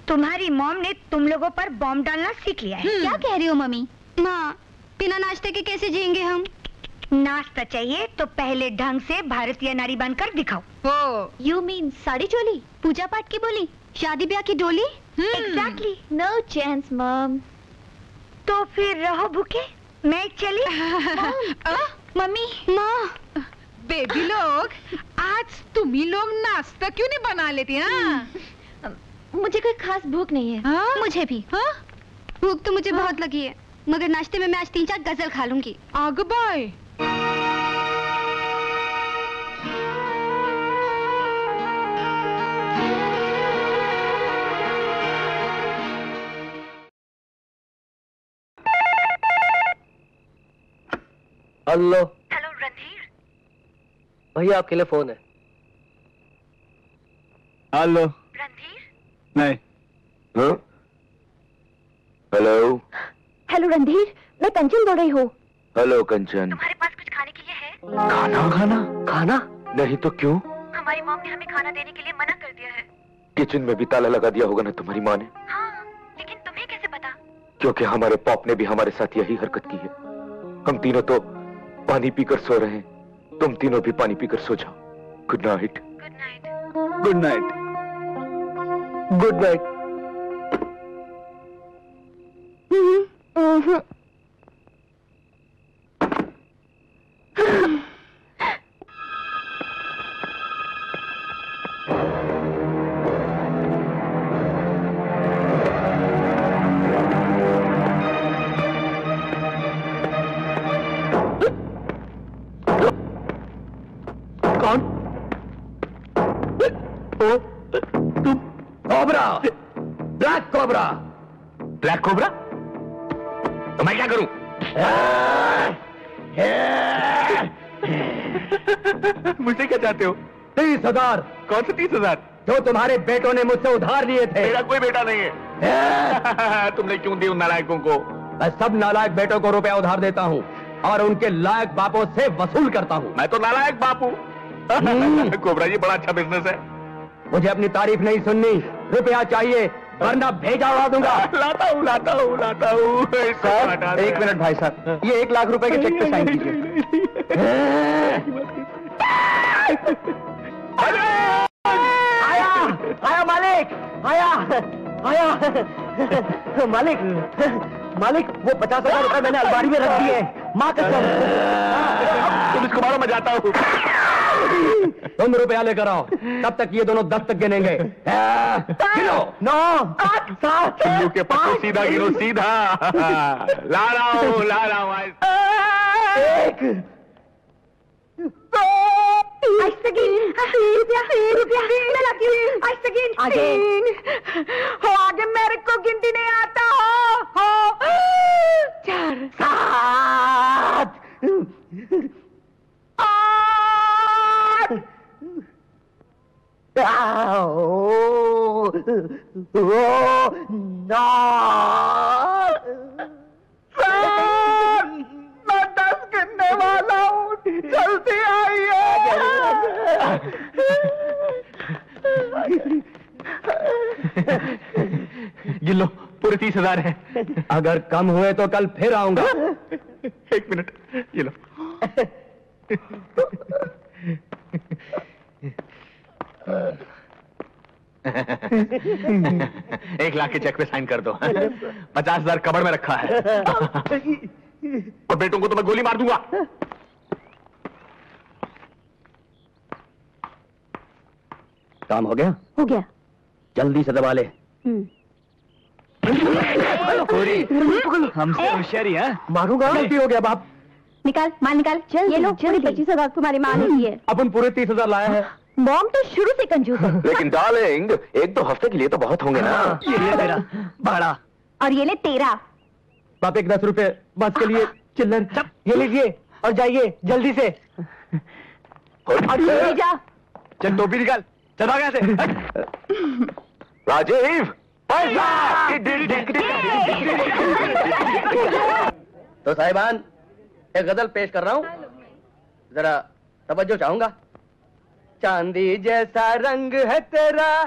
तुम्हारी मॉम ने तुम लोगों पर बॉम्ब डालना सीख लिया है। क्या कह रही हो मम्मी? माँ बिना नाश्ते के कैसे जिएंगे हम? नाश्ता चाहिए तो पहले ढंग से भारतीय नारी बनकर दिखाओ। हो। यू मीन साड़ी चोली, पूजा पाठ की बोली, शादी ब्याह की डोली? एग्जैक्टली। No chance mom. तो फिर रहो भूखे, मैं चली। मम्मी। माँ। बेबी लोग, आज तुम ही लोग नाश्ता क्यों नहीं बना लेती? हाँ मुझे कोई खास भूख नहीं है। हाँ? मुझे भी। हाँ? भूख तो मुझे बहुत लगी है, मगर नाश्ते में मैं आज 3-4 गजल खा लूंगी। आग बाय। हेलो। हेलो रणधीर। भैया आपके लिए फोन है। हेलो। रणधीर। नहीं। हेलो। हेलो रणधीर, मैं कंचन बोल रही हूँ। हेलो कंचन। तुम्हारे पास कुछ खाने के लिए है? खाना? खाना नहीं तो क्यों? हमारी मॉम ने हमें खाना देने के लिए मना कर दिया है। किचन में भी ताला लगा दिया होगा ना तुम्हारी माँ ने। हाँ, लेकिन तुम्हें कैसे पता? क्योंकि हमारे पॉप ने भी हमारे साथ यही हरकत की है। हम तीनों तो पानी पीकर सो रहे हैं, तुम तीनों भी पानी पीकर सो जाओ। Good night. Good night. Good night. Good night. कौन? Cobra, black cobra. Black cobra? तो मैं क्या करूं? मुझसे क्या चाहते हो? 30,000। कौन से 30,000? जो तुम्हारे बेटों ने मुझसे उधार लिए थे। मेरा कोई बेटा नहीं है। तुमने क्यों दी उन नालायकों को? मैं सब नालायक बेटों को रुपया उधार देता हूँ और उनके लायक बापों से वसूल करता हूँ। मैं तो नालायक बाप हूँ। कोबरा जी बड़ा अच्छा बिजनेस है। मुझे अपनी तारीफ नहीं सुननी, रुपया चाहिए वरना भेजा उड़ा दूंगा। लाता हूँ लाता हूँ लाता हूँ। सर 1 मिनट भाई साहब, ये 1 लाख रुपए के चेक पे साइन कीजिए। आया मालिक, आया मालिक, मालिक वो 50,000 रुपए मैंने अलमारी में रख दिए, माँ कसम। तुम इसको मारो, मैं जाता हूँ। तुम रुपया लेकर आओ, तब तक ये दोनों 10 तक गिनेंगे। गिनो। 9, 8, 7, चुल्लू के पत्तों सीधा गिनो, सीधा। ला रहा हूँ 1, 2, आगे मेरे को गिनती नहीं आता हो। 4, 7, 8, 9, मैं 10 गिनने वाला हूँ, जल्दी आइए। गिन लो, पूरे 30,000 है। अगर कम हुए तो कल फिर आऊंगा। 1 मिनट, ये लो। 1 लाख के चेक पे साइन कर दो। 50,000 कबड़ में रखा है और बेटों को तो मैं गोली मार दूंगा। काम हो गया? हो गया। जल्दी से दबा ले। हमसे होशियारी है। मारूंगा। गलती हो गया बाप। निकाल, माल निकाल। चल ये लो, पूरी 25,000 तुम्हारी माँ ने दी है। अपन पूरे 30,000 लाया है। मॉम तो शुरू से कंजूस है। लेकिन डार्लिंग 1-2 हफ्ते के लिए तो बहुत होंगे ना। ये ले मेरा भाड़ा। और ये ले तेरा। बाप 10 रुपए बस के लिए चिल्लर। ये लीजिए और जाइए जल्दी से। ले जा। चल टोपी निकाल, चल आ गया से। राजीव तो साहिबान एक गजल पेश कर रहा हूँ, जरा तवज्जो चाहूंगा। चांदी जैसा रंग है तेरा,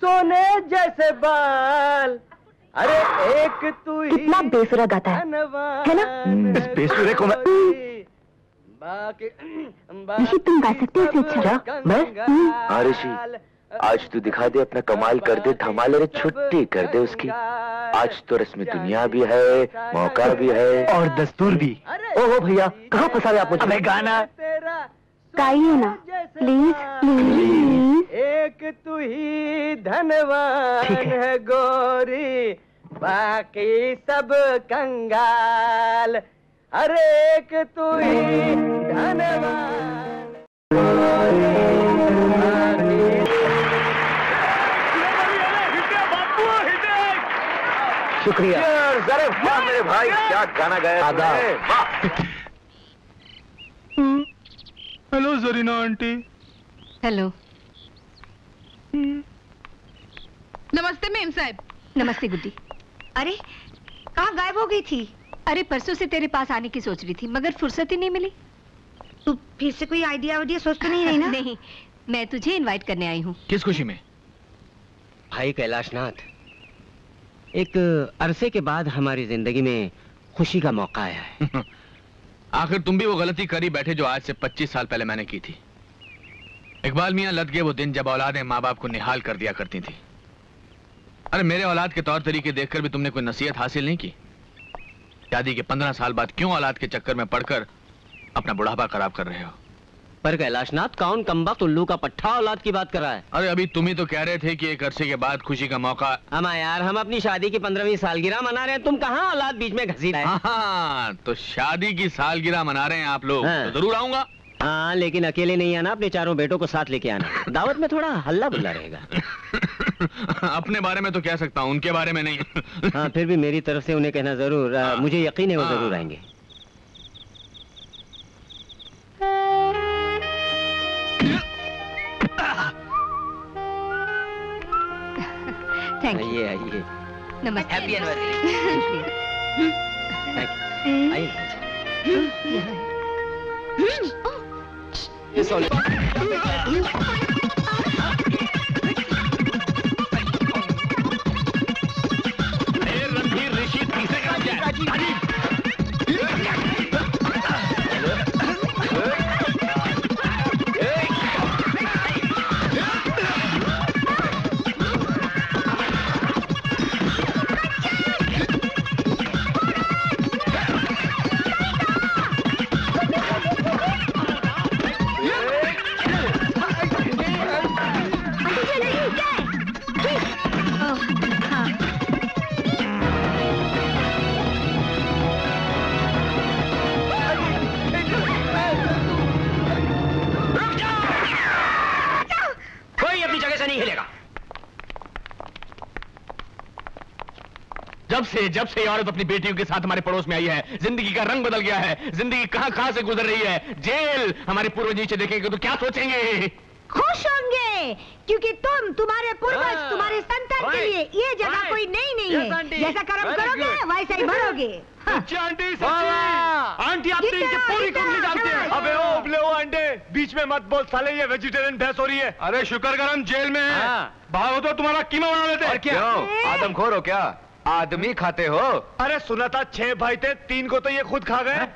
सोने जैसे बाल, अरे एक तू ही कितना बेसुरा गाता है ना? इस बेसुरे को मैं ऋषि तुम गा सकते हो इससे अच्छा? क्या? मैं? हाँ ऋषि, आज तू दिखा दे अपना कमाल, कर दे धमाल, अरे छुट्टी कर दे उसकी। आज तो रस्म दुनिया भी है, मौका भी है और दस्तूर भी। ओहो भैया, कहाँ फंसा रहे आप मुझे? हमें गाना गाइए ना प्लीज प्लीज। एक तू ही धनवान है गोरी, बाकी सब कंगाल, अरे एक तू ही धनवान। शुक्रिया। अरे वाह मेरे भाई, क्या गाना गाया तुमने। वाह। Hello Zarina aunty. हेलो। नमस्ते मेम साहब। नमस्ते गुड्डी। अरे कहाँ गायब हो गई थी? अरे परसों से तेरे पास आने की सोच रही थी मगर फुर्सत ही नहीं मिली। तू फिर से कोई आइडिया सोच तो नहीं रही ना? नहीं, मैं तुझे इनवाइट करने आई हूँ। किस खुशी में? भाई कैलाशनाथ, एक अरसे के बाद हमारी जिंदगी में खुशी का मौका आया है। आखिर तुम भी वो गलती करी बैठे जो आज से 25 साल पहले मैंने की थी। इकबाल मियां लद गए वो दिन जब औलादें माँ बाप को निहाल कर दिया करती थी। अरे मेरे औलाद के तौर तरीके देखकर भी तुमने कोई नसीहत हासिल नहीं की। शादी के 15 साल बाद क्यों औलाद के चक्कर में पड़कर अपना बुढ़ापा खराब कर रहे हो? पर कैलाशनाथ, कौन कमबख्त उल्लू का पट्टा औलाद की बात कर रहा है? अरे अभी तुम ही तो कह रहे थे कि एक अरसे के बाद खुशी का मौका। अमा यार, हम अपनी शादी की 15वीं सालगिरह मना रहे हैं, तुम कहाँ औलाद बीच में घसीट रहे? हाँ, तो शादी की सालगिरह मना रहे हैं आप लोग। हाँ। तो जरूर आऊंगा। हाँ, लेकिन अकेले नहीं आना, अपने चारों बेटों को साथ लेके आना। दावत में थोड़ा हल्ला बुल्ला रहेगा। अपने बारे में तो कह सकता हूँ, उनके बारे में नहीं। हाँ, फिर भी मेरी तरफ से उन्हें कहना जरूर। मुझे यकीन है वो जरूर आएंगे। आइए आइए। नमस्ते। Happy anniversary. रणधीर ऋषि तीसरे का जब से ये औरत अपनी बेटियों के साथ हमारे पड़ोस में आई है, जिंदगी का रंग बदल गया है। जिंदगी कहां से गुजर रही है। जेल। हमारे पूर्वज नीचे देखेंगे तो क्या सोचेंगे? खुश होंगे, क्योंकि तुम्हारे पूर्वज, तुम्हारे संतान के लिए ये जगह कोई नहीं है। जैसा कर्म करोगे वैसा ही भरोगे। आंटी आप तो इनकी पूरी कुंडली जानते हैं। अबे ओ उबले ओ अंडे, बीच में मत बोल साले, ये वेजिटेरियन भैंस हो रही है। अरे शुक्र कर हम जेल में हैं। बाहर हो तो तुम्हारा कीमा बना लेते। और क्या आदमखोर हो क्या? आदमी खाते हो? अरे सुना था 6 भाई थे, 3 को तो ये खुद खा गए।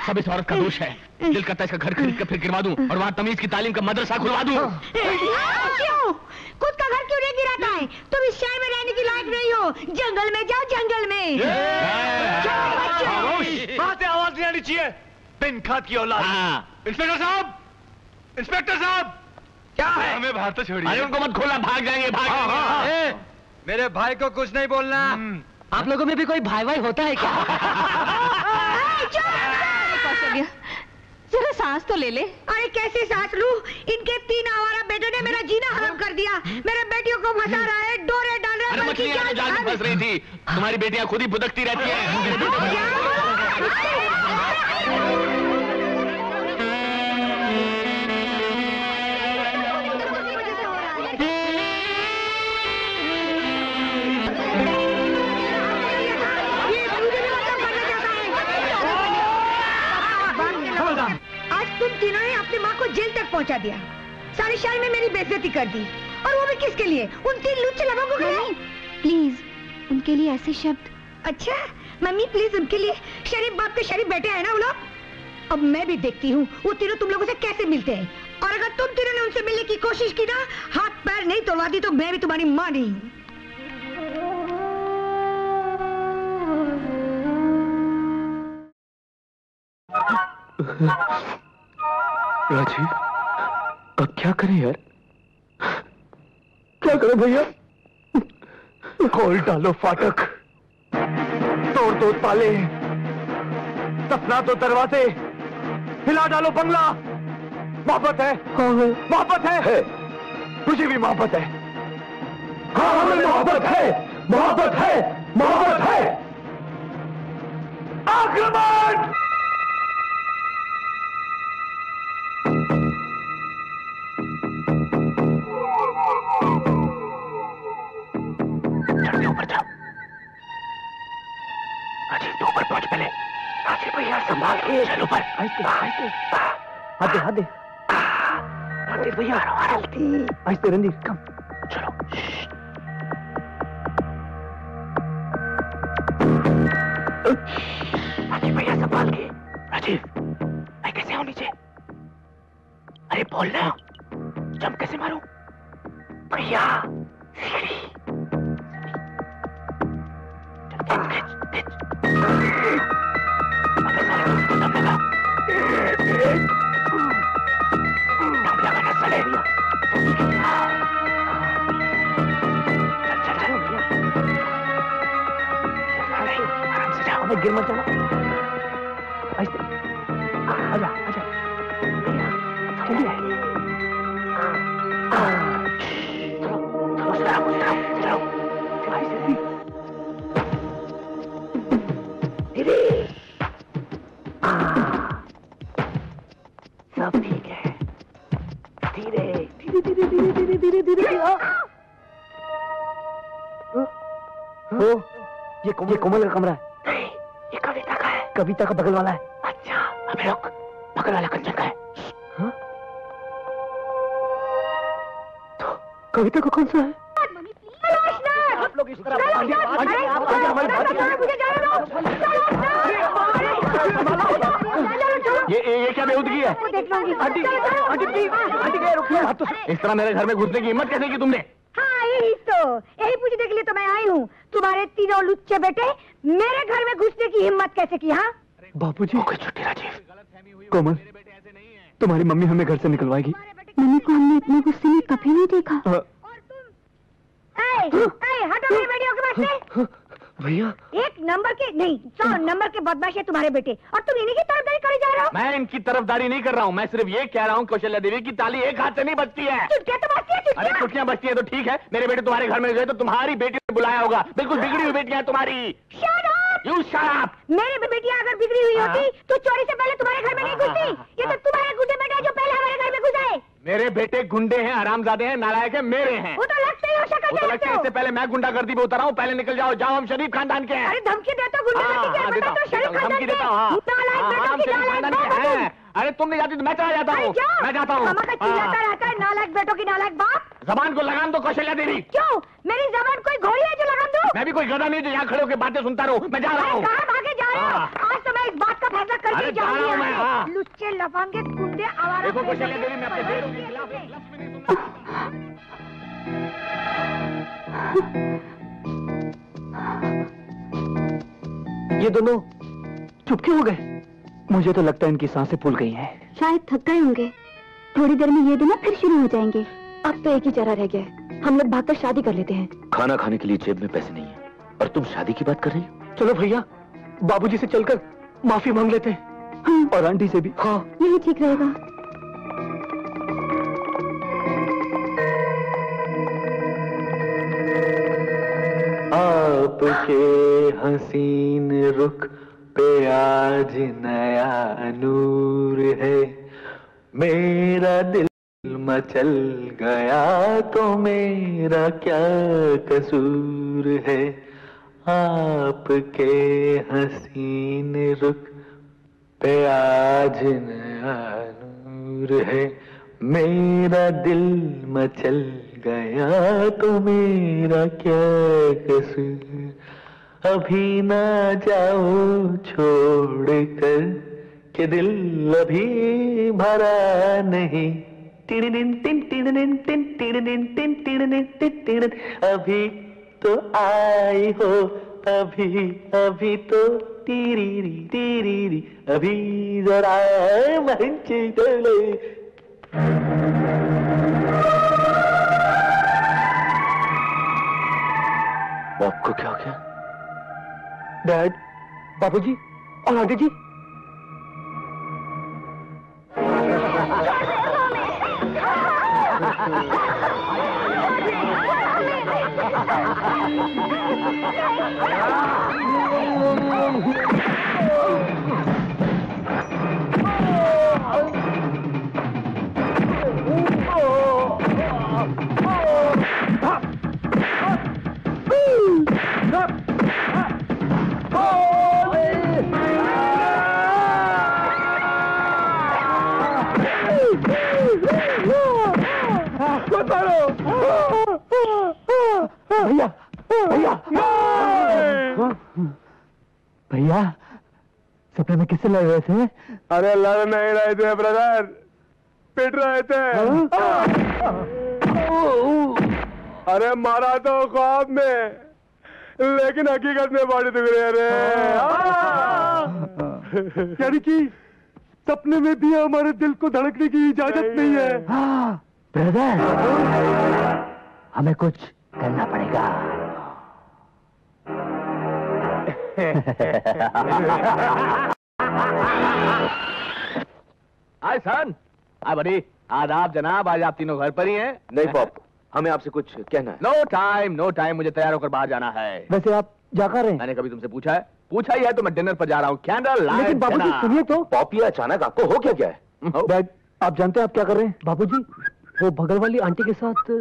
सब इस औरत का दोष है। दिल करता है इसका घर खरीद कर फिर गिरवा दूं और वहाँ तमीज की तालीम का मदरसा खुलवा दूं। क्यों? खुद का घर क्यों नहीं गिराता है? तुम इस शहर में रहने की लायक नहीं हो। जंगल में जाओ, जंगल में। वहाँ से आवाज नहीं आनी चाहिए। बिन खाद की औलाद। इंस्पेक्टर साहब, इंस्पेक्टर साहब, क्या है? हमें बाहर तो छोड़िए। अरे उनको मत खोलना, भाग जाएंगे, भाग जाएंगे। मेरे भाई को कुछ नहीं बोलना। आप लोगों में भी कोई भाई भाई होता है क्या? कौशल्या, जरा सांस तो ले ले। अरे कैसे सांस लूं? इनके 3 आवारा बेटों ने मेरा जीना हराम कर दिया। मेरे बेटियों को फंसा रहा है, डोरे डाल रहा है। अरे मछलियां तो जाल में फंस रही थी। तुम्हारी बेटियां खुद ही भुदकती रहती हैं। तुम तीनों ने अपनी माँ को जेल तक पहुँचा दिया। सारे शहर में मेरी बेइज्जती कर दी, और वो भी किसके लिए? उन 3 लुच्चे लोगों के लिए। प्लीज उनके लिए ऐसे शब्द। अच्छा मम्मी प्लीज, उनके लिए। शरीफ बाप के शरीफ बेटे हैं ना वो लोग। अब मैं भी देखती हूँ वो तीनों तुम लोगों से कैसे मिलते हैं। और अगर तुम तीनों ने उनसे मिलने की कोशिश की ना, हाथ पैर नहीं तोड़वा दी तो मैं भी तुम्हारी माँ नहीं हूँ। राजीव, अब क्या करें यार? क्या करो भैया? खोल डालो फाटक, तोड़ दो ताले, दफना दो दरवाजे, हिला डालो बंगला। मोहब्बत है, मोहब्बत है, मुझे भी मोहब्बत है। हाँ हमें मोहब्बत है, मोहब्बत है, मोहब्बत है। आक्रमण! ऊपर जाओ। राजीव तो ऊपर पहुंच पहले। राजीव भैया संभाल के चलो ऊपर। हाथ दे, हाथ दे। रणधीर भैया आहिस्ते, रणधीर कम चलो। राजीव भैया संभाल के। राजीव मैं कैसे आऊं नीचे? अरे बोलना, जंप कैसे मारूं? भैया सीढ़ी। गिर मत जाना। आजा आजा जल्दी। ये कोमल का कमरा है। नहीं, ये कविता का है। कविता का बगल वाला है। अच्छा, अबे रुक, बगल वाला कंचन का है। हाँ? तो कविता को कौन सा है? आप लोग इस तरह ये क्या बेहूदगी है? आंटी प्लीज, आंटी रुकिए। इस तरह मेरे घर में घुसने की हिम्मत कैसे की तुमने? हाँ यही पूछने के लिए तो मैं आई हूँ। तुम्हारे तीनों लुच्चे बेटे मेरे घर में घुसने की हिम्मत कैसे की? हाँ बापूजी, कोई छुट्टी राजीव। कोमल, तुम्हारी मम्मी हमें घर से निकलवाएगी। मम्मी को हमने इतने गुस्से में कभी नहीं देखा। हटो मेरी बेटियों के पास से। भैया, 1 नंबर के नहीं 100 नंबर के बदमाश है तुम्हारे बेटे, और तुम इन्हीं की तरफदारी करे जा रहे हो। मैं इनकी तरफदारी नहीं कर रहा हूँ, मैं सिर्फ ये कह रहा हूँ कौशल्या देवी की ताली एक हाथ से नहीं बजती है। चुटकियां तो बजती है। अरे चुटकियां बजती है तो ठीक है, मेरे बेटे तुम्हारे घर में गए तो तुम्हारी बेटी ने बुलाया होगा। बिल्कुल बिगड़ी हुई बेटियां तुम्हारी। You shut up! मेरी बेटियां अगर बिगड़ी हुई होती तो चोरी से पहले तुम्हारे घर में नहीं घुसती। ये तो तुम्हारे गुंडे बेटे जो पहले हमारे घर में घुसे। मेरे बेटे गुंडे हैं, हरामजादे हैं, नालायक हैं, मेरे हैं। वो तो लगते ही हो शक्ल वो तो लगता है। इससे पहले मैं गुंडागर्दी में उतर हूँ। पहले निकल जाओ, जाओ, हम शरीफ खानदान के हैं। अरे धमकी देता हूँ गुंडागर्दी के, धमकी देता हूँ। हम शरीफ खानदान के हैं। अरे तुम नहीं जाती तो मैं चला जाता हूँ। मैं जाता हूँ। चिल्लाता रहता है नालायक बेटों की नालायक बाप। जबान को लगाम दो कौशल्या देवी। क्यों? मेरी जबान कोई घोड़ी है जो लगाम दो? मैं भी कोई गधा नहीं जो यहाँ खड़े होकर बातें सुनता रहूँ। मैं जा रहा हूँ। कहाँ भागे जा रहे हो? आज तो मैं इस बात का फैसला करके जा रही हूँ। लुच्चे लफंगे गुंडे आवारा। देखो कौशल्या देवी, मैं अपने बेटों के खिलाफ एक लफ्ज़ भी नहीं सुनता। ये दोनों चुप क्यों हो गए? मुझे तो लगता है इनकी सांसें फूल गई हैं। शायद थक गए होंगे। थोड़ी देर में ये दोनों फिर शुरू हो जाएंगे। अब तो एक ही चारा रह गया है, हम लोग भागकर शादी कर लेते हैं। खाना खाने के लिए जेब में पैसे नहीं है और तुम शादी की बात कर रही हो? चलो भैया, बाबूजी से चलकर माफी मांग लेते हैं। हाँ। और आंटी से भी। हाँ, यही ठीक रहेगा। आपके हसीन रुख पे आज नया नूर है, मेरा दिल मचल गया तो मेरा क्या कसूर है। आपके हसीन रुख पे आज नया नूर है, मेरा दिल मचल गया तो मेरा क्या कसूर। अभी ना जाओ छोड़ कर कि दिल अभी भरा नहीं। अभी तो आई हो, अभी तो टीरी अभी जरा मंच चले। आपको क्या हो गया? डैड, बाबूजी और आंटी जी। भैया भैया भैया, सपने में किससे लड़ रहे थे? अरे लड़ नहीं रहे थे ब्रदर, पिट रहे थे। अरे मारा तो ख्वाब में, लेकिन हकीकत में बॉडी दुख रहे रे। यानी कि सपने में भी हमारे दिल को धड़कने की इजाजत नहीं है। ब्रदर, हमें कुछ करना पड़ेगा। हाय सन, हाय बड़ी, आदाब जनाब। आज आप तीनों घर पर ही हैं? नहीं पॉप, हमें आपसे कुछ कहना है। नो टाइम, मुझे तैयार होकर बाहर जाना है। वैसे आप जा कर रहे हैं? मैंने कभी तुमसे पूछा है? पूछा ही है तो मैं डिनर पर जा रहा हूँ। Candle light. लेकिन बाबूजी सुनिए तो। पॉप, ये अचानक आपको हो क्या है? डैड, आप जानते हैं आप क्या कर रहे हैं? बाबूजी, वो बगल वाली आंटी के साथ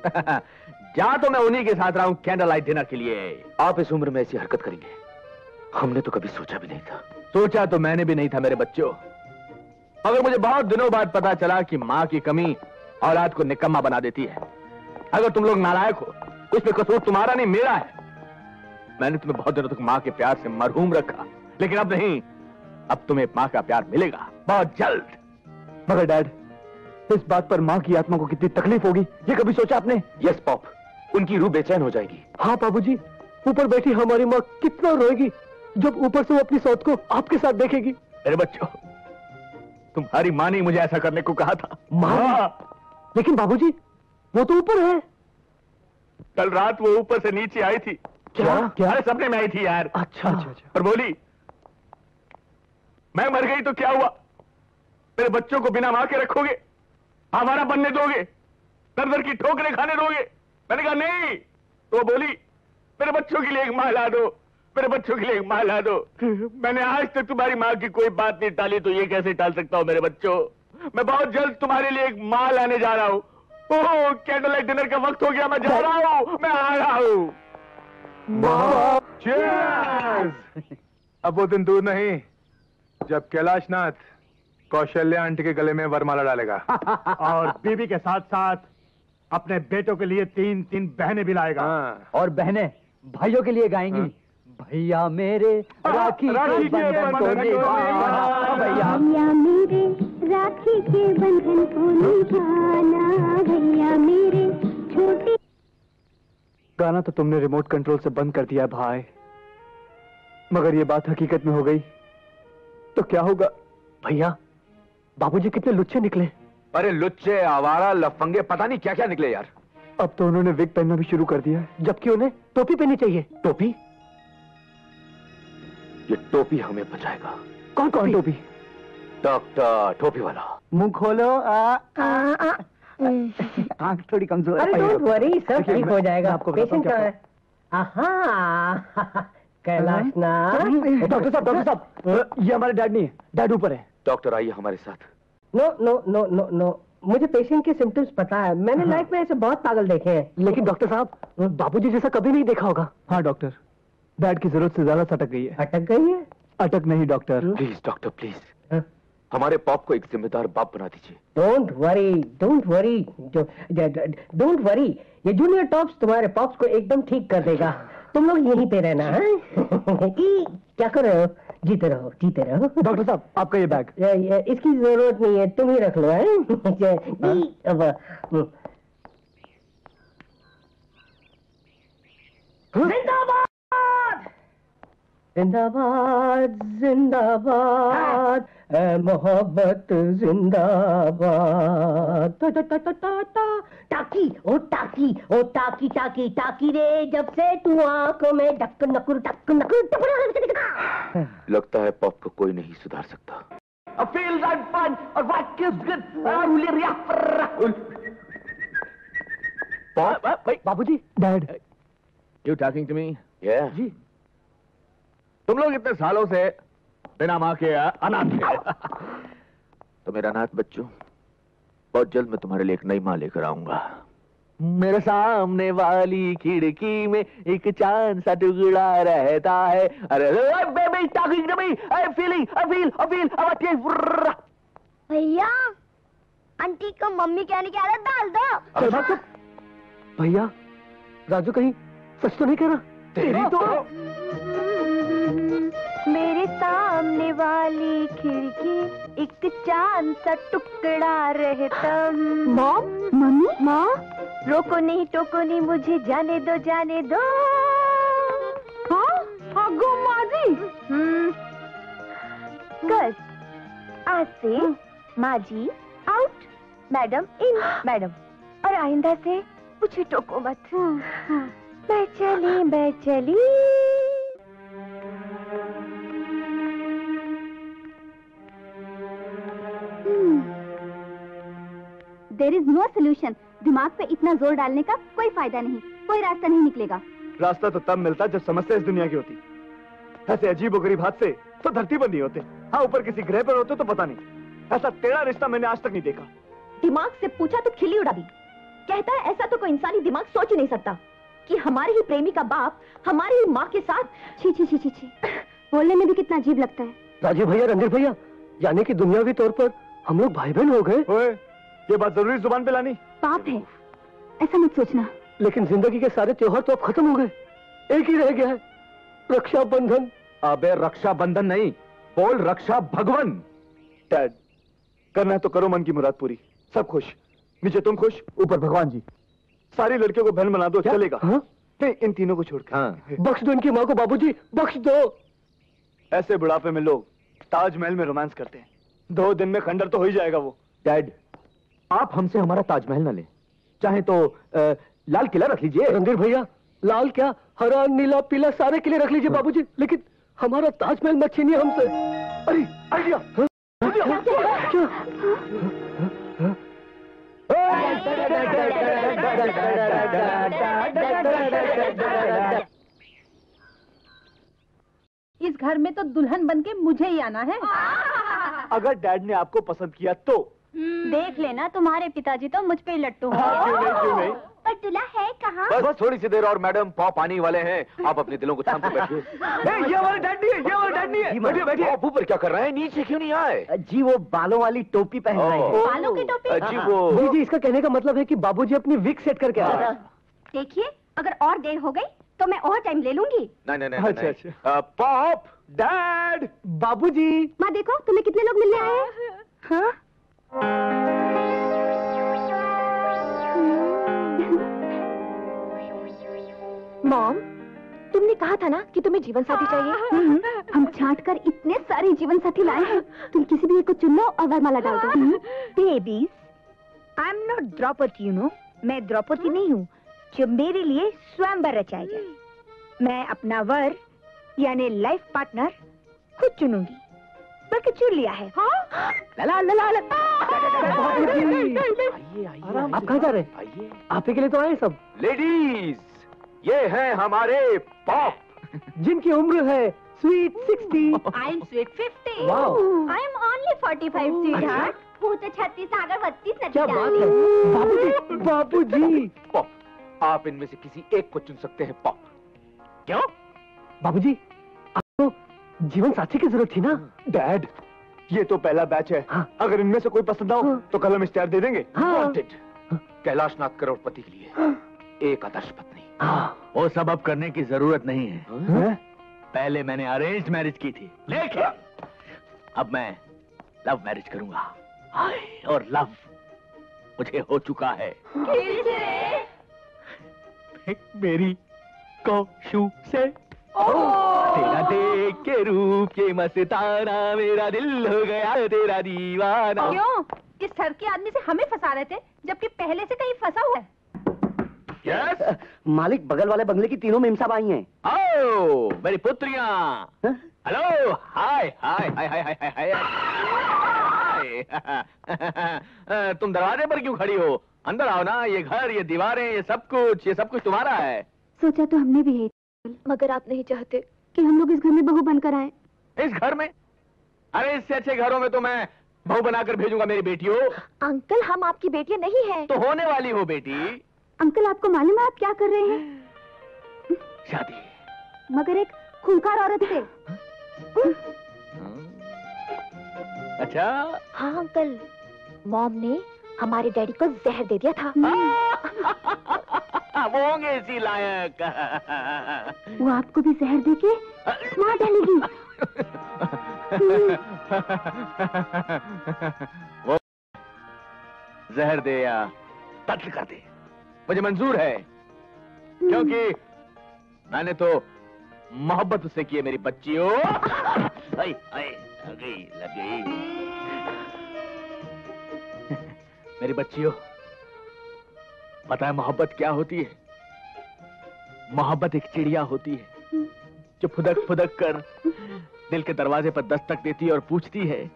जा तो मैं उन्हीं के साथ रहा हूं कैंडल लाइट डिनर के लिए। आप इस उम्र में ऐसी हरकत करेंगे हमने तो कभी सोचा भी नहीं था। सोचा तो मैंने भी नहीं था मेरे बच्चों, मगर मुझे बहुत दिनों बाद पता चला कि मां की कमी औलाद को निकम्मा बना देती है। अगर तुम लोग नालायक हो उसमें कसूर तुम्हारा नहीं मेरा है। मैंने तुम्हें बहुत दिनों तक मां के प्यार से मरहूम रखा, लेकिन अब नहीं, अब तुम्हें मां का प्यार मिलेगा बहुत जल्द। मगर डैड, इस बात पर मां की आत्मा को कितनी तकलीफ होगी, ये कभी सोचा आपने? यस पॉप, उनकी रूह बेचैन हो जाएगी। हाँ बाबूजी, ऊपर बैठी हमारी माँ कितना रोएगी जब ऊपर से वो अपनी सौत को आपके साथ देखेगी। मेरे बच्चों, तुम्हारी मां ने मुझे ऐसा करने को कहा था। मां? लेकिन बाबूजी वो तो ऊपर है। कल रात वो ऊपर से नीचे आई थी। क्या? अरे सपने में आई थी यार। अच्छा। और बोली मैं मर गई तो क्या हुआ, मेरे बच्चों को बिना मां के रखोगे, हमारा बनने दोगे, दर दर की ठोकरें खाने दोगे? मैंने कहा नहीं। तो बोली मेरे बच्चों के लिए एक मां ला दो, मेरे बच्चों के लिए एक मां ला दो। मैंने आज तक तुम्हारी मां की कोई बात नहीं टाली, तो ये कैसे टाल सकता हूं मेरे बच्चों? मैं बहुत जल्द तुम्हारे लिए एक मां लाने जा रहा हूं। ओह, कैंडल लाइट डिनर का वक्त हो गया, मैं जा रहा हूं, मैं आ रहा हूं। Cheers! अब वो दिन दूर नहीं जब कैलाशनाथ कौशल्या आंटी के गले में वरमाला डालेगा और बीबी के साथ साथ अपने बेटों के लिए 3 बहनें भी लाएगा। और बहनें भाइयों के लिए गाएंगी। भैया मेरे राखी के बंधन को निभाना, भैया मेरे राखी के बंधन को निभाना, भैया मेरे छोटे। गाना तो तुमने रिमोट कंट्रोल से बंद कर दिया भाई, मगर ये बात हकीकत में हो गई तो क्या होगा? भैया बाबूजी कितने लुच्चे निकले। अरे लुच्चे, आवारा, लफंगे, पता नहीं क्या क्या निकले यार। अब तो उन्होंने विग पहनना भी शुरू कर दिया है, जबकि उन्हें टोपी पहननी चाहिए। टोपी? ये टोपी हमें बचाएगा। कौन टोपी? डॉक्टर टोपी वाला। मुंह खोलो। आंख थोड़ी कमजोर है। अरे डोंट वरी, सब ठीक हो जाएगा। आपको पेशेंट कहाँ है? आहा, कैलाशनाथ। डॉक्टर साहब, ये हमारे डैड नहीं है, डैड ऊपर है। डॉक्टर आइए हमारे साथ। No no no no no, मुझे पेशेंट के सिम्टम्स पता है। मैंने लाइफ में ऐसे बहुत पागल देखे हैं। लेकिन डॉक्टर साहब, बाबूजी जैसा कभी नहीं देखा होगा। हाँ डॉक्टर, डैड की जरूरत से ज्यादा सटक गई है। अटक गई है? अटक नहीं डॉक्टर। प्लीज डॉक्टर प्लीज, हमारे पॉप को एक जिम्मेदार बाप बना दीजिए। Don't worry, don't worry, don't worry. ये जूनियर टॉप्स तुम्हारे पॉप्स को एकदम ठीक कर देगा। तुम लोग यहीं पे रहना है। क्या कर रहे हो? जीते रहो, जीते रहो। डॉक्टर साहब, आपका ये बैग। इसकी जरूरत नहीं है, तुम ही रख लो। है जिंदाबाद, जिंदाबाद, जिंदाबाद, मोहब्बत जिंदाबाद। टाकी, ओ टाकी, ओ टाकी, टाकी, टाकी रे, जब से तू आंखों में डक नकुर डक नकुर। लगता है पॉप को कोई नहीं सुधार सकता। बाबूजी। Dad, you talking to me? जी। तुम लोग इतने सालों से बिना मां के अनाथ थे। तो मेरा अनाथ बच्चों, बहुत जल्द मैं तुम्हारे लिए एक नई मां लेकर आऊंगा। मेरे सामने वाली खिड़की में एक चांद सा टुकड़ा रहता है। अरे baby talking to me, I feeling, I feel भैया, आंटी को मम्मी कहने की आदत डाल दो। भैया, राजू कहीं सच तो नहीं कह रहा? तेरी तो मेरे सामने वाली खिड़की एक चांद सा टुकड़ा रहता। मॉम, मम्मी, माँ, रोको नहीं टोको नहीं, मुझे जाने दो, जाने दो। हाँ, अगो माँ जी। गर्ल्स, आज से माँ जी आउट, मैडम इन, मैडम। और आइंदा से मुझे टोको मत। मैं चली, मैं चली। There is no solution. दिमाग पे इतना जोर डालने का कोई फायदा नहीं, कोई रास्ता नहीं निकलेगा। रास्ता तो तब मिलता जब समस्या इस दुनिया की होती। ऐसे अजीबोगरीब हादसे तो धरती पर नहीं होते। हाँ, ऊपर किसी ग्रह पर होते तो पता नहीं। ऐसा टेढ़ा रिश्ता मैंने आज तक नहीं देखा। दिमाग से पूछा तो खिल्ली उड़ा दी। कहता है ऐसा तो कोई इंसानी दिमाग सोच ही नहीं सकता कि हमारे ही प्रेमी का बाप हमारी ही माँ के साथ। छी छी छी छी छी, बोलने में भी कितना अजीब लगता है। राजीव भैया, रणधीर भैया, यानी कि दुनियावी तौर पर हम लोग भाई बहन हो गए। ये बात जरूरी जुबान पे लानी? पाप है, ऐसा मत सोचना। लेकिन जिंदगी के सारे त्योहार तो अब खत्म हो गए, एक ही रह गया है, रक्षाबंधन। अबे रक्षाबंधन नहीं, बोल रक्षा भगवन। डैड, करना है तो करो मन की मुराद पूरी, सब खुश, नीचे तुम खुश, ऊपर भगवान जी। सारी लड़कियों को बहन बना दो, चलेगा? नहीं, इन तीनों को छोड़कर। बख्श दो इनकी माँ को बाबूजी, बख्श दो। ऐसे बुढ़ापे में लोग ताजमहल में रोमांस करते हैं, 2 दिन में खंडर तो हो ही जाएगा वो। डैड, आप हमसे हमारा ताजमहल न ले, चाहे तो लाल किला रख लीजिए। रणधीर भैया, लाल क्या, हरा नीला पीला सारे किले रख लीजिए बाबूजी, लेकिन हमारा ताजमहल मत छीनिए हमसे। अरे आइडिया! इस घर में तो दुल्हन बनके मुझे ही आना है। अगर डैड ने आपको पसंद किया तो देख लेना, तुम्हारे पिताजी तो मुझ पे ही लट्टू हैं। क्यों नहीं? पर दूल्हा है कहाँ? बस थोड़ी सी देर और मैडम, पॉप आने वाले हैं। आप अपने दिलों को थाम के बैठिए। ये वाला डैड नहीं है, ये वाला डैड नहीं है। बैठिए बैठिए। आप ऊपर क्या कर रहे हैं, नीचे क्यों नहीं आए? जी वो बालों वाली टोपी पहन रहे हैं। बालों की टोपी? जी वो जी, इसका कहने का मतलब है कि बाबूजी अपनी विग सेट करके आ रहा है। देखिए, अगर और देर हो गई तो मैं और टाइम ले लूंगी। नहीं। अच्छा। पॉप, डैड, बाबूजी। माँ देखो, तुम्हें कितने लोग मिलने आए हैं? हाँ? मॉम, तुमने कहा था ना कि तुम्हें जीवन साथी चाहिए। हम छांट कर इतने सारे जीवन साथी लाए हैं, तुम किसी भी एक को चुन लो और वरमाला डाल दो। Babies, I am not Draupadi, you know. मैं द्रौपदी नहीं हूँ जो मेरे लिए स्वयंवर रचाया जाए। मैं अपना वर यानी लाइफ पार्टनर खुद चुनूंगी, बल्कि चुन लिया है। लला लला लला। आप कहाँ जा रहे हैं? आइए। आप ही के लिए तो आए सब। लेडीज, ये हैं हमारे पॉप, जिनकी उम्र है sweet 60। I am sweet 50। Wow. I am only 45 sweetheart. वो तो 36 आकर 32 नती क्या बात है बाबूजी, बाबूजी। पॉप, आप इनमें से किसी एक को चुन सकते हैं। पॉप, क्यों? बाबूजी, आपको जीवन साथी की जरूरत थी ना? डैड, ये तो पहला बैच है। अगर इनमें से कोई पसंद ना हो तो कल हम इश्तेहार दे देंगे। वांटेड, कैलाशनाथ करोड़पति के लिए एक आदर्श पत्नी। वो सब अब करने की जरूरत नहीं है। पहले मैंने अरेंज मैरिज की थी, लेकिन अब मैं लव मैरिज करूंगा। हाय, और लव मुझे हो चुका है। मेरी कौशु से तेरा देख के रूप के मस्ताना, मेरा दिल हो गया तेरा दीवाना। क्यों? इस सर के आदमी से हमें फंसा रहे थे, जबकि पहले से कहीं फंसा हुआ है। यस मालिक, बगल वाले बंगले की तीनों मेमसाब आई हैं। आओ मेरी पुत्रियां। हेलो, हाय हाय हाय हाय हाय हाय हाय। तुम दरवाजे पर क्यों खड़ी हो? अंदर आओ ना। ये घर, ये दीवारें, ये सब कुछ तुम्हारा है। सोचा तो हमने भी है, मगर आप नहीं चाहते कि हम लोग इस घर में बहू बनकर आए। इस घर में? अरे इससे अच्छे घरों में तो मैं बहू बनाकर भेजूंगा मेरी बेटियों। अंकल, हम आपकी बेटियां नहीं हैं। तो होने वाली हो बेटी। अंकल, आपको मालूम है आप क्या कर रहे हैं? शादी। मगर एक खूंखार औरत से। अच्छा। हाँ अंकल, मॉम ने हमारे डैडी को जहर दे दिया था। वो होंगे इसी लायक। वो आपको भी जहर देके मार डालेगी। वो जहर दे या कत्ल कर दे, मुझे मंजूर है, क्योंकि मैंने तो मोहब्बत उससे की है मेरी बच्चियों। लग गई। मेरी बच्चियों, पता है मोहब्बत क्या होती है? मोहब्बत एक चिड़िया होती है जो फुदक फुदक कर दिल के दरवाजे पर दस्तक देती है और पूछती है,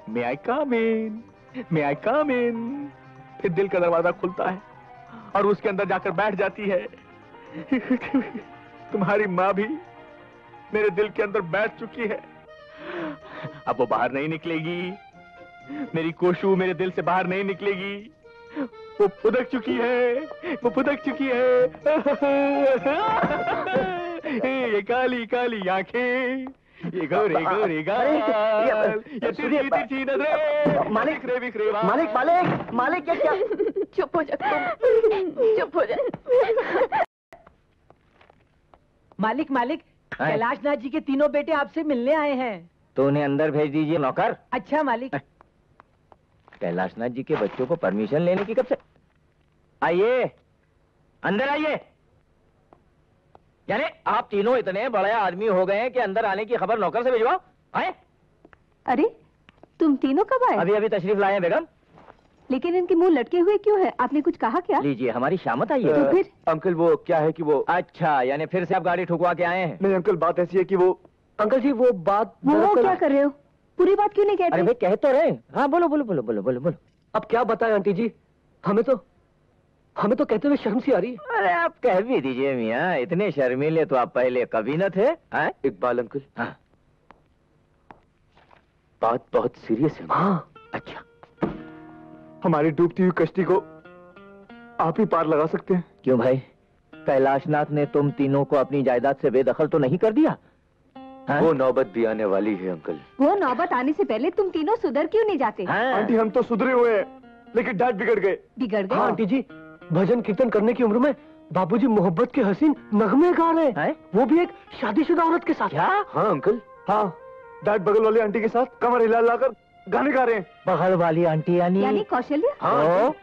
मे आई कम इन, मे आई कम इन। फिर दिल का दरवाजा खुलता है और उसके अंदर जाकर बैठ जाती है। तुम्हारी माँ भी मेरे दिल के अंदर बैठ चुकी है, अब वो बाहर नहीं निकलेगी। मेरी कोशु मेरे दिल से बाहर नहीं निकलेगी। वो फुदक चुकी है, वो फुदक चुकी है। ये काली काली आंखें, ये गोरे गोरे गाल, ये तिरछी तिरछी नजरें। मालिक रे बिखरे बाल। मालिक मालिक मालिक ये क्या? चुप हो जा तुम, चुप हो जा। मालिक मालिक, कैलाशनाथ जी के तीनों बेटे आपसे मिलने आए हैं। तो उन्हें अंदर भेज दीजिए नौकर। अच्छा मालिक। कैलाशनाथ जी के बच्चों को परमिशन लेने की कब से? आइए, अंदर आइए। यानी आप तीनों इतने बड़े आदमी हो गए हैं कि अंदर आने की खबर नौकर से भिजवाओ? आए? अरे तुम तीनों कब आए? अभी अभी तशरीफ लाए हैं बेगम। लेकिन इनके मुंह लटके हुए क्यों है? आपने कुछ कहा क्या? लीजिए, हमारी शामत आई है। तो फिर? अंकल वो क्या है कि वो। अच्छा, यानी फिर से आप गाड़ी ठुकवा के आए हैं? नहीं अंकल, बात ऐसी है कि वो। अंकल जी वो बात। वो क्या कर रहे हो? पूरी बात क्यों नहीं कहते? अरे भाई कह तो रहे। हाँ बोलो बोलो बोलो बोलो बोलो बोलो। अब क्या बताएं आंटी जी, हमें तो कहते हुए शर्म सी आ रही है। अरे आप कह भी दीजिए मियाँ, इतने शर्मीले तो आप पहले कभी न थे। इकबाल अंकल। हाँ। बात बहुत सीरियस है। हाँ अच्छा। हमारी डूबती हुई कश्ती को आप ही पार लगा सकते हैं। क्यों भाई, कैलाशनाथ ने तुम तीनों को अपनी जायदाद से बेदखल तो नहीं कर दिया? वो नौबत भी आने वाली है अंकल। वो नौबत आने से पहले तुम तीनों सुधर क्यों नहीं जाते? आंटी हम तो सुधरे हुए हैं, लेकिन डैड बिगड़ गए। बिगड़ गए? हाँ आंटी जी, भजन कीर्तन करने की उम्र में बाबूजी मोहब्बत के हसीन नगमे गा रहे हैं, वो भी एक शादीशुदा औरत के साथ। क्या? हाँ अंकल। हाँ, डैड बगल वाली आंटी के साथ कमर हिला लाकर गाने गा रहे हैं। बगल वाली आंटी यानी कौशल्या? हाँ,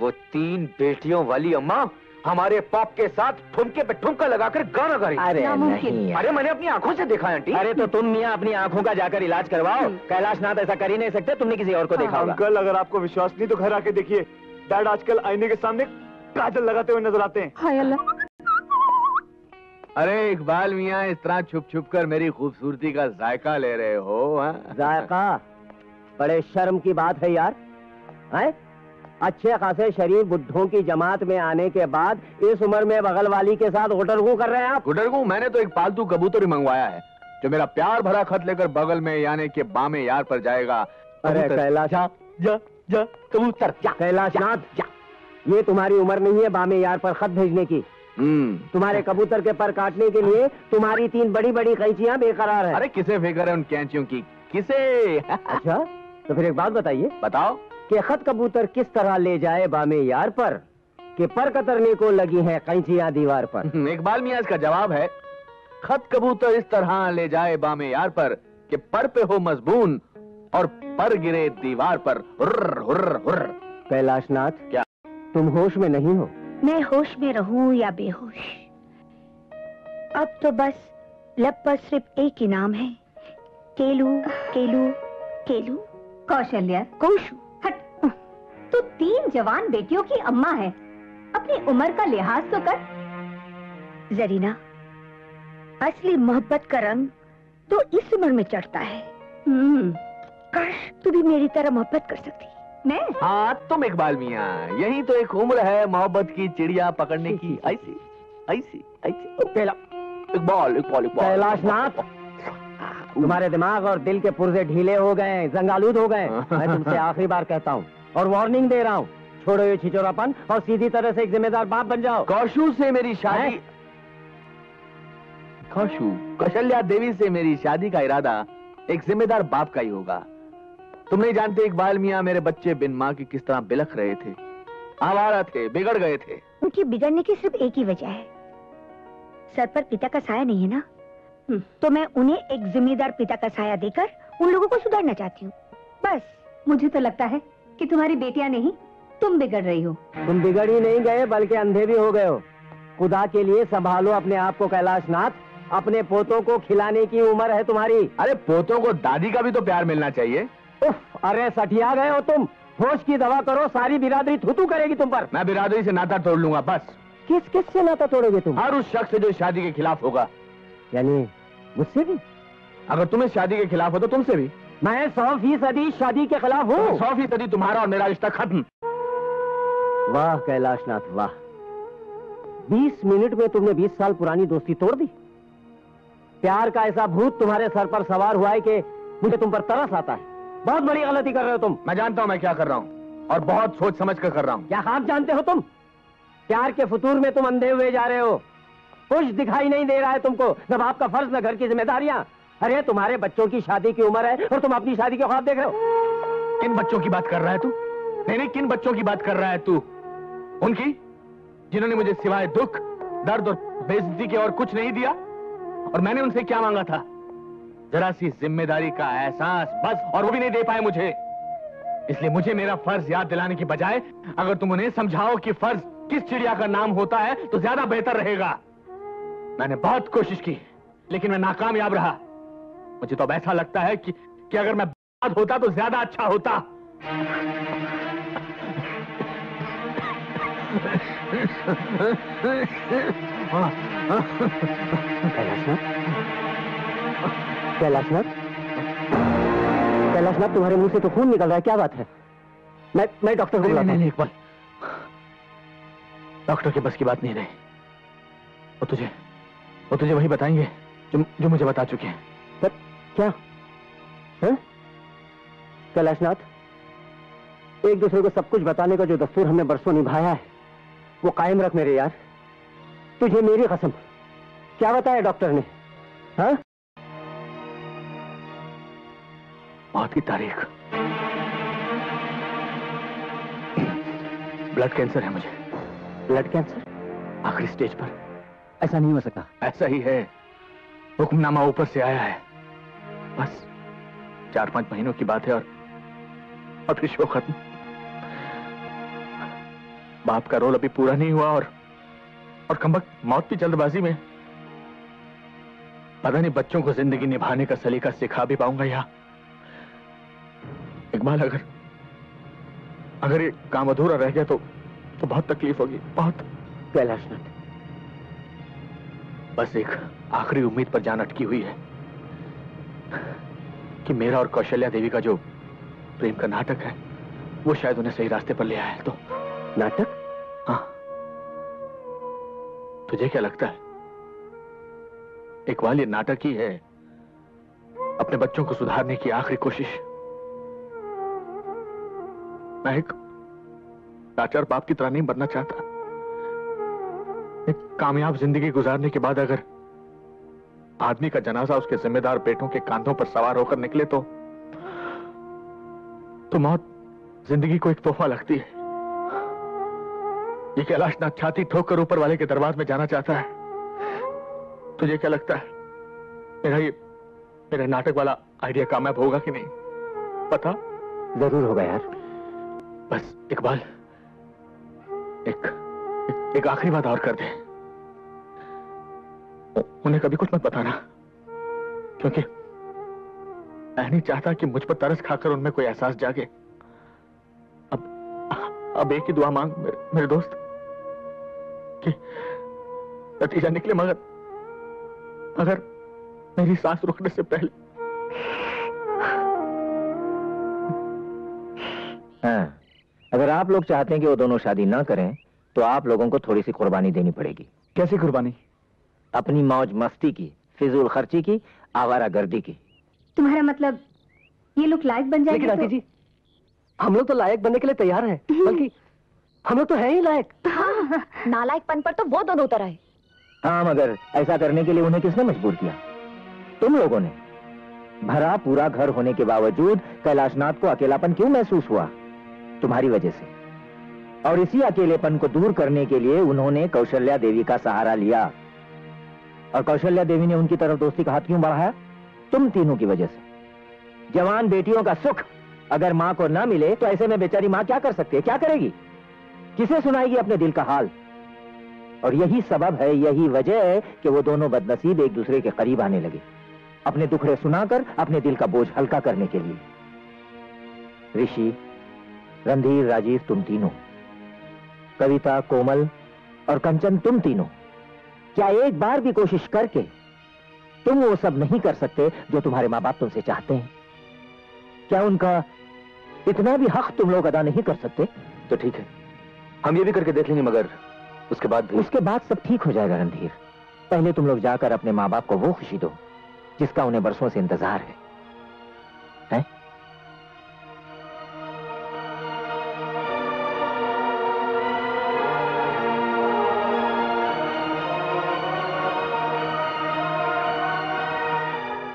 वो 3 बेटियों वाली अम्मा हमारे पॉप के साथ ठुमके पे ठुमका लगाकर गाना गा रही। अरे नहीं, अरे मैंने अपनी आंखों से देखा है आंटी। अरे तो तुम मियाँ अपनी आंखों का जाकर इलाज करवाओ। कैलाशनाथ ऐसा कर ही नहीं सकते, तुमने किसी और को देखा होगा। अंकल अगर आपको विश्वास नहीं तो घर आके देखिए, डैड आजकल आईने के सामने काजल लगाते हुए नजर आते हैं। हाय अल्लाह। अरे इकबाल मियाँ, इस तरह छुप छुप कर मेरी खूबसूरती का जायका ले रहे हो? जायका? बड़े शर्म की बात है यार। हैं? अच्छे खासे शरीफ बुड्ढों की जमात में आने के बाद इस उम्र में बगल वाली के साथ गुटरगू कर रहे हैं आप? गुटरगू? मैंने तो एक पालतू कबूतर ही मंगवाया है जो मेरा प्यार भरा खत लेकर बगल में यानी के बामे यार पर जाएगा। अरे कैलाश, जा कबूतर जा। कैलाशनाथ, ये तुम्हारी उम्र नहीं है बामे यार पर खत भेजने की। तुम्हारे कबूतर के पर काटने के लिए तुम्हारी 3 बड़ी बड़ी कैंचियां बेकरार है। अरे किसे फिक्र है उन कैंचियों की, किसे? अच्छा तो फिर एक बात बताइए। बताओ कि खत कबूतर किस तरह ले जाए बामे यार पर कि पर कतरने को लगी है कैंचियां दीवार पर? इकबाल मियाँ इसका जवाब है, खत कबूतर इस तरह ले जाए बामे यार पर कि पर पे हो मजबून और पर गिरे दीवार पर। हुर्र हुर्र हुर्र। कैलाशनाथ, क्या तुम होश में नहीं हो? मैं होश में रहूं या बेहोश, अब तो बस लब पर सिर्फ एक ही नाम है, केलू केलू केलू। कौशल्या, कौशु। हट। तू 3 जवान बेटियों की अम्मा है, अपनी उम्र का लिहाज तो कर। जरीना, असली मोहब्बत का रंग तो इस उम्र में चढ़ता है। काश तू भी मेरी तरह मोहब्बत कर सकती। मैं? हाँ तुम इकबाल मियाँ, यही तो एक उम्र है मोहब्बत की चिड़िया पकड़ने की। ऐसी ऐसी ऐसी। इकबाल इकबाल इकबाल। कैलाशनाथ, तुम्हारे दिमाग और दिल के पुर्जे ढीले हो गए, जंगालूद हो गए। मैं तुमसे आखिरी बार कहता हूँ और वार्निंग दे रहा हूँ, छोड़ो ये छिचोरापन और सीधी तरह से एक जिम्मेदार बाप बन जाओ। कौशु से मेरी शादी, कौशु कौशल्या देवी से मेरी शादी का इरादा एक जिम्मेदार बाप का ही होगा। तुम नहीं जानते इकबाल मियाँ, मेरे बच्चे बिन माँ की किस तरह बिलख रहे थे, आवारा थे, बिगड़ गए थे। उनकी बिगड़ने की सिर्फ एक ही वजह है, सर पर पिता का साया नहीं है ना। तो मैं उन्हें एक जिम्मेदार पिता का साया देकर उन लोगों को सुधारना चाहती हूँ, बस। मुझे तो लगता है कि तुम्हारी बेटियां नहीं, तुम बिगड़ रही हो। तुम बिगड़ ही नहीं गए बल्कि अंधे भी हो गए हो। खुदा के लिए संभालो अपने आप को कैलाशनाथ, अपने पोतों को खिलाने की उम्र है तुम्हारी। अरे पोतों को दादी का भी तो प्यार मिलना चाहिए। उफ, अरे सठिया गए हो तुम। होश की दवा करो, सारी बिरादरी थू करेगी तुम पर। मैं बिरादरी से नाता तोड़ लूंगा बस। किस से नाता तोड़ोगे तुम? हर उस शख्स से जो शादी के खिलाफ होगा। यानी मुझसे भी? अगर तुम इस शादी के खिलाफ हो तो तुमसे भी। मैं 100% शादी के खिलाफ हूँ। 100% तुम्हारा और मेरा रिश्ता खत्म। वाह कैलाशनाथ वाह, 20 मिनट में तुमने 20 साल पुरानी दोस्ती तोड़ दी। प्यार का ऐसा भूत तुम्हारे सर पर सवार हुआ है कि मुझे तुम पर तरस आता है। बहुत बड़ी गलती कर रहे हो तुम। मैं जानता हूं मैं क्या कर रहा हूं। और बहुत सोच समझ कर रहा हूं। क्या ख्वाब जानते हो तुम? प्यार के फतूर में तुम अंधे हुए जा रहे हो। कुछ दिखाई नहीं दे रहा है तुमको, न बाप का फर्ज न घर की जिम्मेदारियां। अरे तुम्हारे बच्चों की शादी की उम्र है और तुम अपनी शादी के ख्वाब देख रहे हो। किन बच्चों की बात कर रहा है तू? नहीं, किन बच्चों की बात कर रहा है तू? उनकी जिन्होंने मुझे सिवाय दुख, दर्द और बेइज्जती के और कुछ नहीं दिया। और मैंने उनसे क्या मांगा था? जरा सी जिम्मेदारी का एहसास, बस। और वो भी नहीं दे पाए मुझे। इसलिए मुझे मेरा फर्ज याद दिलाने की बजाय अगर तुम उन्हें समझाओ कि फर्ज किस चिड़िया का नाम होता है तो ज्यादा बेहतर रहेगा। मैंने बहुत कोशिश की लेकिन मैं नाकामयाब रहा। मुझे तो अब ऐसा लगता है कि अगर मैं बर्बाद होता तो ज्यादा अच्छा होता। कैलाशनाथ, तुम्हारे मुंह से तो खून निकल रहा है, क्या बात है? मैं डॉक्टर को बुलाता हूं। नहीं, इकबाल, डॉक्टर के बस की बात नहीं रही। वो तुझे वही बताएंगे जो मुझे बता चुके हैं। पर क्या है? कैलाशनाथ, एक दूसरे को सब कुछ बताने का जो दस्तूर हमने बरसों निभाया है वो कायम रख मेरे यार। तुझे मेरी कसम। क्या बताया डॉक्टर ने? हाँ? मौत की तारीख। ब्लड कैंसर है मुझे। Blood cancer? आखिरी स्टेज पर। ऐसा नहीं हो सकता। ऐसा ही है। हुक्मनामा ऊपर से आया है। बस 4-5 महीनों की बात है और फिर शो खत्म। बाप का रोल अभी पूरा नहीं हुआ और कमबख्त मौत की जल्दबाजी में पता नहीं बच्चों को जिंदगी निभाने का सलीका सिखा भी पाऊंगा या। इकबाल, अगर ये काम अधूरा रह गया तो बहुत तकलीफ होगी, बहुत। कैलाशनाथ, बस एक आखिरी उम्मीद पर जान अटकी हुई है कि मेरा और कौशल्या देवी का जो प्रेम का नाटक है वो शायद उन्हें सही रास्ते पर ले आया है। तो नाटक? हाँ। तुझे क्या लगता है? इकबाल, ये नाटक ही है। अपने बच्चों को सुधारने की आखिरी कोशिश। मैं एक लाचार बाप की तरह नहीं बनना चाहता। एक कामयाब जिंदगी गुजारने के बाद अगर आदमी का जनाजा उसके जिम्मेदार बेटों के कांधों पर सवार होकर निकले तो मौत जिंदगी को एक तोहफा लगती है। ये कैलाशनाथ छाती ठोक कर ऊपर वाले के दरबार में जाना चाहता है। तुझे क्या लगता है मेरा नाटक वाला आइडिया कामयाब होगा कि नहीं? पता? जरूर होगा यार। बस इकबाल, एक आखिरी बात और कर दे। उन्हें कभी कुछ मत बताना, क्योंकि मैं नहीं चाहता कि मुझ पर तरस खाकर उनमें कोई एहसास जागे। अब एक ही दुआ मांग मेरे दोस्त कि नतीजा निकले मगर मेरी सांस रुकने से पहले। हाँ, अगर आप लोग चाहते हैं कि वो दोनों शादी ना करें तो आप लोगों को थोड़ी सी कुर्बानी देनी पड़ेगी। कैसी कुर्बानी? अपनी मौज मस्ती की, फिजूल खर्ची की, आवारागर्दी की। तुम्हारा मतलब ये लोग लायक बन जाएंगे? लेकिन आंटी जी, हम लोग तो लायक बनने के लिए तैयार हैं, बल्कि हम लोग तो हैं ही लायक। हाँ, नालायकपन पर तो वो दोनों उतर आए। हाँ, मगर ऐसा करने के लिए उन्हें किसने मजबूर किया? तुम लोगों ने। भरा पूरा घर होने के बावजूद कैलाशनाथ को अकेलापन क्यों महसूस हुआ? तुम्हारी वजह से। और इसी अकेलेपन को दूर करने के लिए उन्होंने कौशल्या देवी का सहारा लिया। और कौशल्या देवी ने उनकी तरफ दोस्ती का हाथ क्यों बढ़ाया? तुम तीनों की वजह से। जवान बेटियों का सुख अगर मां को ना मिले तो ऐसे में बेचारी मां क्या कर सकती है? क्या करेगी? किसे सुनाएगी अपने दिल का हाल? और यही सबब है, यही वजह है कि वो दोनों बदनसीब एक दूसरे के करीब आने लगे, अपने दुखड़े सुनाकर अपने दिल का बोझ हल्का करने के लिए। ऋषि, रणधीर, राजीव, तुम तीनों, कविता, कोमल और कंचन, तुम तीनों, क्या एक बार भी कोशिश करके तुम वो सब नहीं कर सकते जो तुम्हारे माँ बाप तुमसे चाहते हैं? क्या उनका इतना भी हक तुम लोग अदा नहीं कर सकते? तो ठीक है, हम ये भी करके देख लेंगे, मगर उसके बाद सब ठीक हो जाएगा रणधीर। पहले तुम लोग जाकर अपने माँ बाप को वो खुशी दो जिसका उन्हें बरसों से इंतजार है?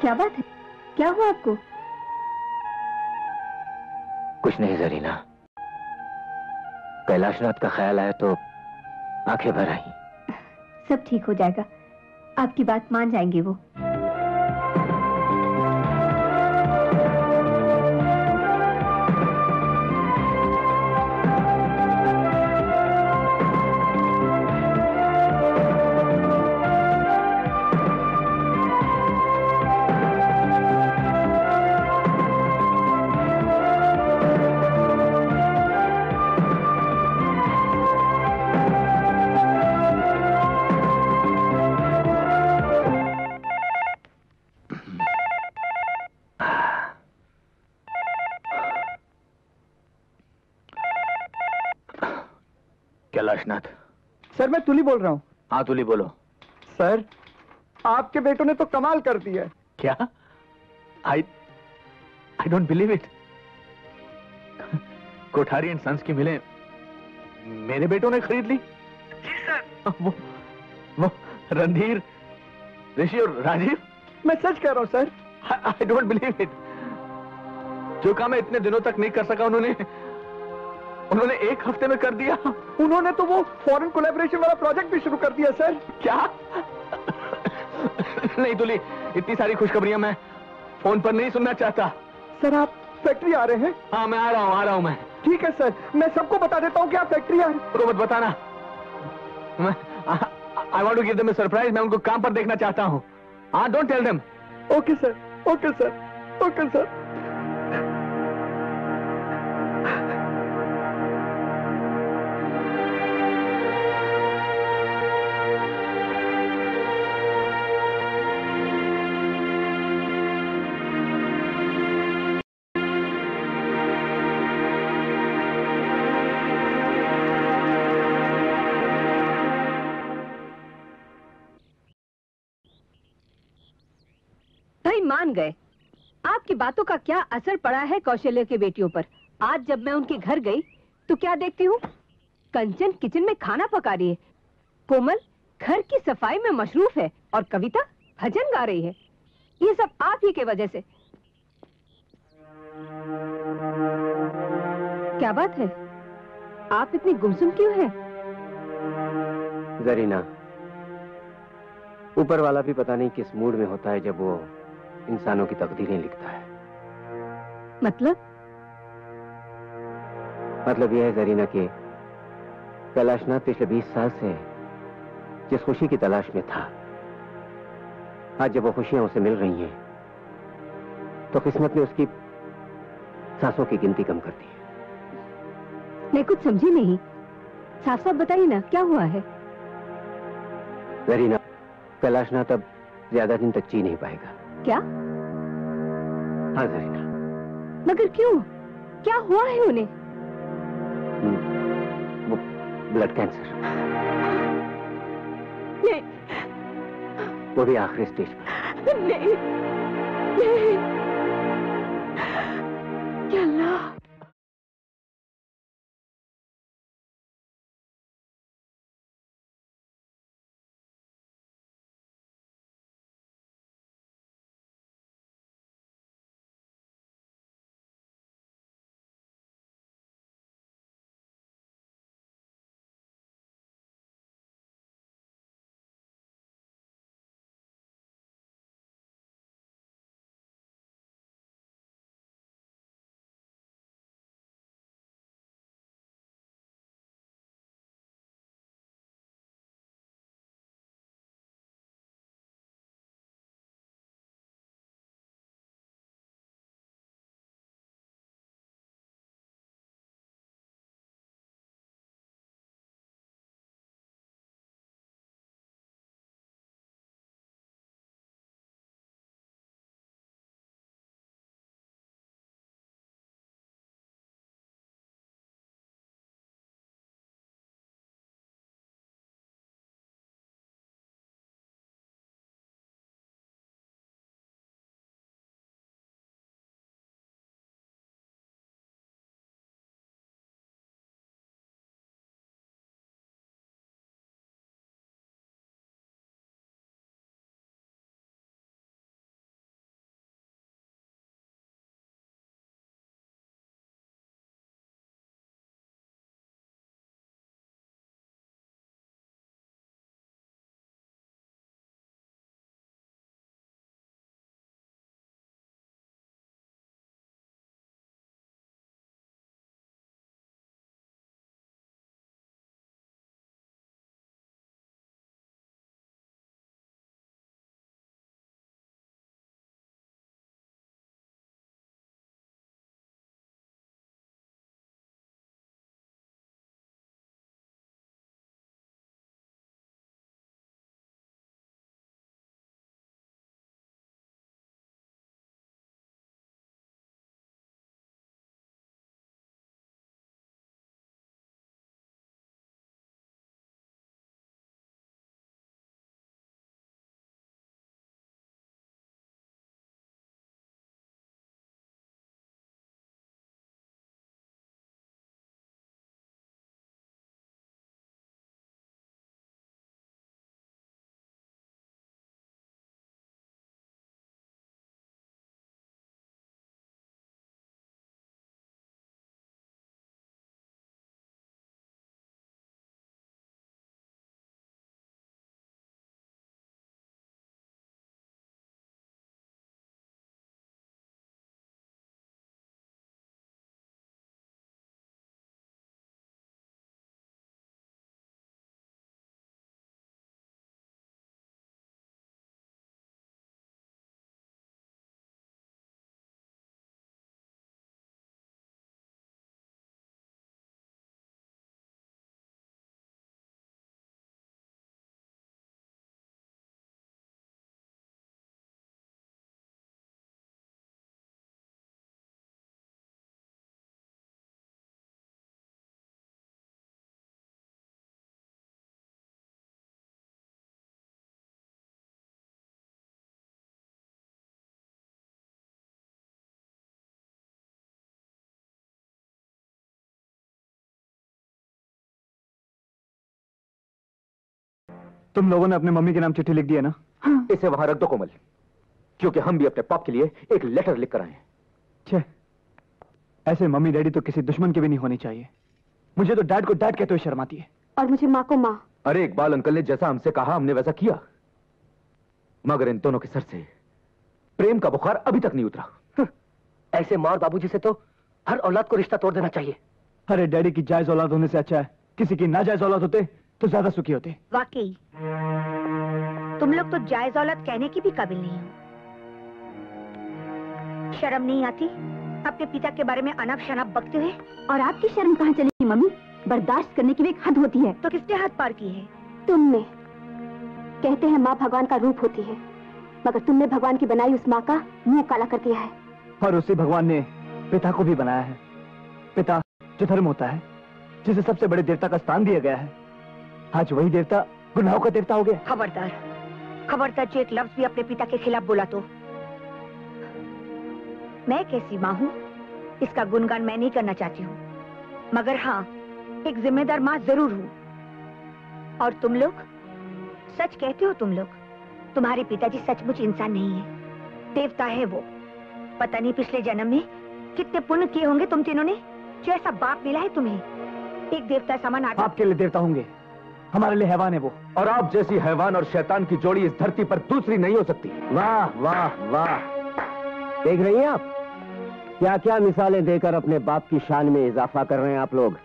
क्या बात है? क्या हुआ आपको? कुछ नहीं जरीना, कैलाशनाथ का ख्याल आया तो आंखें भर आई। सब ठीक हो जाएगा, आपकी बात मान जाएंगे वो। कैलाशनाथ। सर मैं तुली बोल रहा हूँ। हाँ तुली बोलो। सर आपके बेटों ने तो कमाल कर दिया है। क्या? I don't believe it. Kothari and Sons की मिलें मेरे बेटों ने खरीद ली? जी सर। वो रणधीर, ऋषि और राजीव। मैं सच कह रहा हूँ sir. I don't believe it. जो काम मैं इतने दिनों तक नहीं कर सका उन्होंने एक हफ्ते में कर दिया। उन्होंने तो वो फॉरेन कोलैबोरेशन वाला प्रोजेक्ट भी शुरू कर दिया सर। क्या? नहीं तुली, इतनी सारी खुशखबरियां मैं फोन पर नहीं सुनना चाहता। सर आप फैक्ट्री आ रहे हैं? हाँ मैं आ रहा हूँ मैं। ठीक है सर, मैं सबको बता देता हूँ कि आप फैक्ट्री आ रहे हैं। तो मत बताना। I want to give them a surprise. मैं उनको काम पर देखना चाहता हूँ। हाँ don't tell them. Okay sir, okay sir, okay sir. भाई मान गए। आपकी बातों का क्या असर पड़ा है कौशल्य के बेटियों पर। आज जब मैं उनके घर गई तो क्या देखती हूँ, कंचन किचन में खाना पका रही है, कोमल घर की सफाई में मशरूफ है और कविता भजन गा रही है। ये सब आप ही के वजह से। क्या बात है, आप इतनी गुमसुम क्यों हैं? जरीना, ऊपर वाला भी पता नहीं किस मूड में होता है जब वो इंसानों की तकदीरें लिखता है। मतलब यह है जरीना कि कैलाशनाथ पिछले 20 साल से जिस खुशी की तलाश में था, आज जब वो खुशियां उसे मिल रही हैं तो किस्मत ने उसकी सांसों की गिनती कम कर दी है। मैं कुछ समझी नहीं, साफ साफ बताइए ना क्या हुआ है। जरीना, कैलाशनाथ अब ज्यादा दिन तक जी नहीं पाएगा। क्या? हाँ जरीना। मगर क्यों, क्या हुआ है उन्हें? वो ब्लड कैंसर। नहीं। वो भी आखिरी स्टेज पर। नहीं, नहीं। क्या अल्लाह। तुम लोगों ने अपने मम्मी के नाम चिट्ठी लिख दी है ना? हाँ। इसे वहां रख दो कोमल, क्योंकि हम भी अपने पाप के लिए एक लेटर लिख कर आए हैं। छे, ऐसे मम्मी डैडी तो किसी दुश्मन के भी नहीं होने चाहिए। मुझे तो डैड को डैड कहते हुए शर्म आती है। और मुझे माँ को माँ। अरे इकबाल अंकल ने जैसा हमसे कहा हमने वैसा किया, मगर इन दोनों के सर से प्रेम का बुखार अभी तक नहीं उतरा। ऐसे माँ और बाबूजी से तो हर औलाद को रिश्ता तोड़ देना चाहिए। अरे डैडी की जायज औलाद होने से अच्छा है किसी की नाजायज औलाद होते तो ज्यादा सुखी होते। वाकई तुम लोग तो जायज औलाद कहने की भी काबिल नहीं हो। शर्म नहीं आती अपने पिता के बारे में अनाप शनाप बकते हुए? और आपकी शर्म कहाँ चली मम्मी? बर्दाश्त करने की भी एक हद होती है। तो किसने हद पार की है? तुमने। कहते हैं माँ भगवान का रूप होती है, मगर तुमने भगवान की बनाई उस माँ का मुंह काला कर दिया है। और उसी भगवान ने पिता को भी बनाया है। पिता जो धर्म होता है, जिसे सबसे बड़े देवता का स्थान दिया गया है, आज वही देवता गुनाहों का देवता हो गया। खबरदार, खबरदार जो एक लफ्ज भी अपने पिता के खिलाफ बोला तो। मैं कैसी माँ हूँ इसका गुणगान मैं नहीं करना चाहती हूँ, मगर हाँ एक जिम्मेदार माँ जरूर हूँ। और तुम लोग सच कहते हो, तुम लोग, तुम्हारे पिताजी सचमुच इंसान नहीं है, देवता है वो। पता नहीं पिछले जन्म में कितने पुण्य किए होंगे तुम तीनों ने, जो ऐसा बाप मिला है तुम्हें। एक देवता समान आदमी। आपके लिए देवता होंगे, हमारे लिए हैवान है वो। और आप जैसी हैवान और शैतान की जोड़ी इस धरती पर दूसरी नहीं हो सकती। वाह वाह वाह, देख रही हैं आप क्या क्या मिसालें देकर अपने बाप की शान में इजाफा कर रहे हैं आप लोग।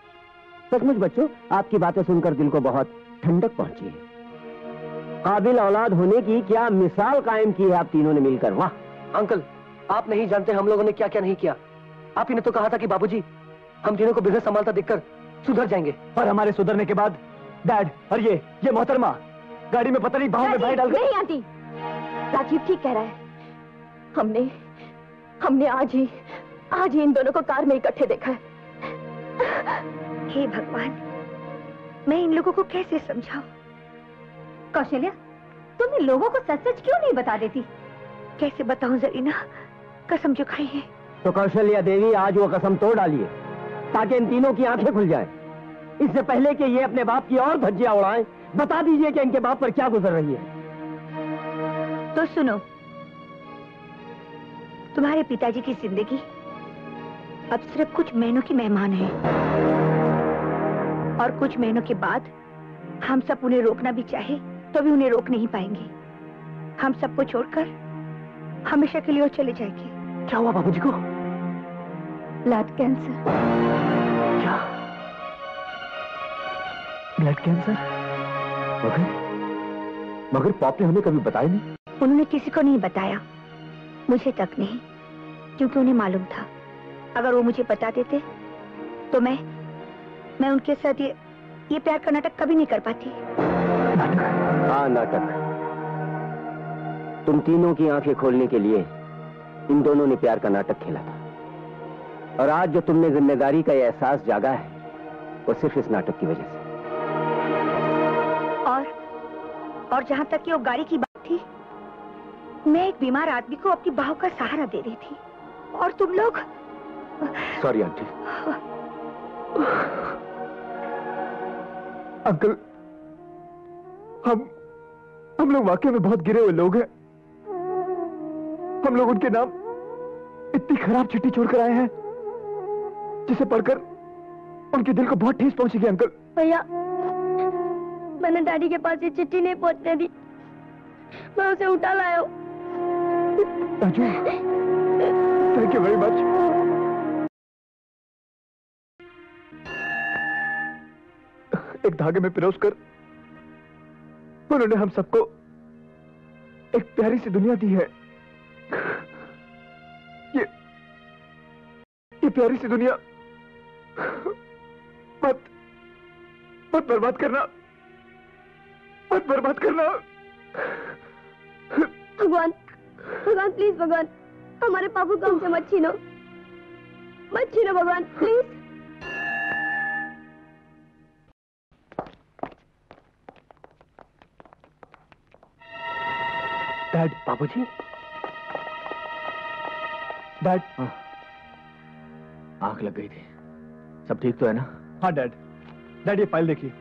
सचमुच बच्चों, आपकी बातें सुनकर दिल को बहुत ठंडक पहुंची है। काबिल औलाद होने की क्या मिसाल कायम की है आप तीनों ने मिलकर। वाह अंकल, आप नहीं जानते हम लोगों ने क्या क्या नहीं किया। आप ही ने तो कहा था कि बाबूजी हम तीनों को बिजनेस संभालता देखकर सुधर जाएंगे। और हमारे सुधरने के बाद डैड और ये मोहतरमा गाड़ी में पता नहीं भाव में भाई डाल गए। नहीं आंटी, राजीव ठीक कह रहा है। हमने आज ही इन दोनों को कार में इकट्ठे देखा है। हे भगवान, मैं इन लोगों को कैसे समझाऊं? कौशल्या, तुम इन लोगों को सच सच क्यों नहीं बता देती? कैसे बताऊं जरीना, कसम जो खाई है। तो कौशल्या देवी आज वो कसम तोड़ डालिए ताकि इन तीनों की आंखें खुल जाएं। इससे पहले कि ये अपने बाप की और धज्जियां उड़ाएं, बता दीजिए कि इनके बाप पर क्या गुजर रही है। तो सुनो, तुम्हारे पिताजी की जिंदगी अब सिर्फ कुछ महीनों की मेहमान है, और कुछ महीनों के बाद हम सब उन्हें रोकना भी चाहे तो भी उन्हें रोक नहीं पाएंगे। हम सबको छोड़कर हमेशा के लिए वो चले जाएंगे। क्या हुआ बाबूजी को? Blood cancer. क्या? Blood cancer? मगर पाप ने हमें कभी बताया नहीं। उन्होंने किसी को नहीं बताया, मुझे तक नहीं, क्योंकि उन्हें मालूम था अगर वो मुझे बता देते तो मैं उनके साथ ये प्यार का नाटक कभी नहीं कर पाती। हाँ, नाटक। तुम तीनों की आंखें खोलने के लिए इन दोनों ने प्यार का नाटक खेला था, और आज जो तुमने जिम्मेदारी का ये एहसास जागा है वो सिर्फ इस नाटक की वजह से। और जहां तक कि वो गाड़ी की बात थी, मैं एक बीमार आदमी को अपनी बाहों का सहारा दे रही थी, और तुम लोग। Sorry aunty. अंकल, हम लोग वाकई में बहुत गिरे हुए लोग हैं। हम लोग उनके नाम इतनी खराब चिट्ठी छोड़कर आए हैं जिसे पढ़कर उनके दिल को बहुत ठेस पहुंचेगी। अंकल भैया, मैंने डैडी के पास ये चिट्ठी नहीं पहुंचने दी, मैं उसे उठा लाया हूं। Raju, thank you very much. एक धागे में पिरोस कर उन्होंने हम सबको एक प्यारी सी दुनिया दी है। ये प्यारी सी दुनिया मत बर्बाद करना, मत बर्बाद करना। भगवान प्लीज, भगवान हमारे पापू को हमसे मत छीनो भगवान प्लीज। डैड। बाबूजी? डैड। आंख लग गई थी, सब ठीक तो है ना? हाँ डैड। डैड, ये फाइल देखिए।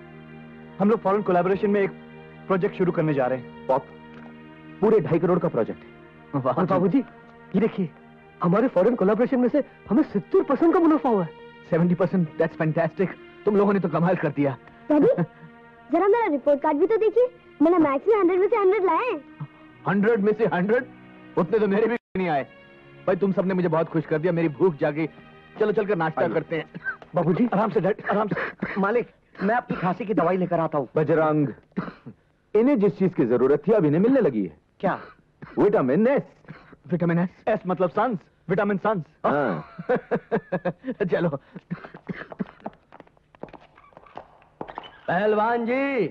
हम लोग फॉरेन कोलैबोरेशन में एक प्रोजेक्ट शुरू करने जा रहे हैं। पॉप, पूरे 2.5 करोड़ का प्रोजेक्ट है। और बाबूजी, ये देखिए, हमारे फॉरेन कोलैबोरेशन में से हमें 70% का मुनाफा हुआ है। 70%, दैट्स फैंटास्टिक। तुम लोगों ने तो कमाल कर दिया। डैडी, जरा मेरा रिपोर्ट कार्ड भी तो देखिए। मैंने मैथ्स में 100 में से 100 लाए हैं। 100 में से 100? उतने तो मेरे भी नहीं आए। भाई तुम सबने मुझे बहुत खुश कर दिया, मेरी भूख जागी। चलो चलकर नाश्ता करते हैं। बाबूजी, आराम से डैड, आराम से। मालिक, मैं आपकी खांसी की दवाई लेकर आता हूँ। बजरंग, इन्हें जिस चीज की जरूरत थी अब इन्हें मिलने लगी है। क्या? Vitamin S. Vitamin S? S मतलब सन्स, विटामिन सन्स। चलो। पहलवान जी,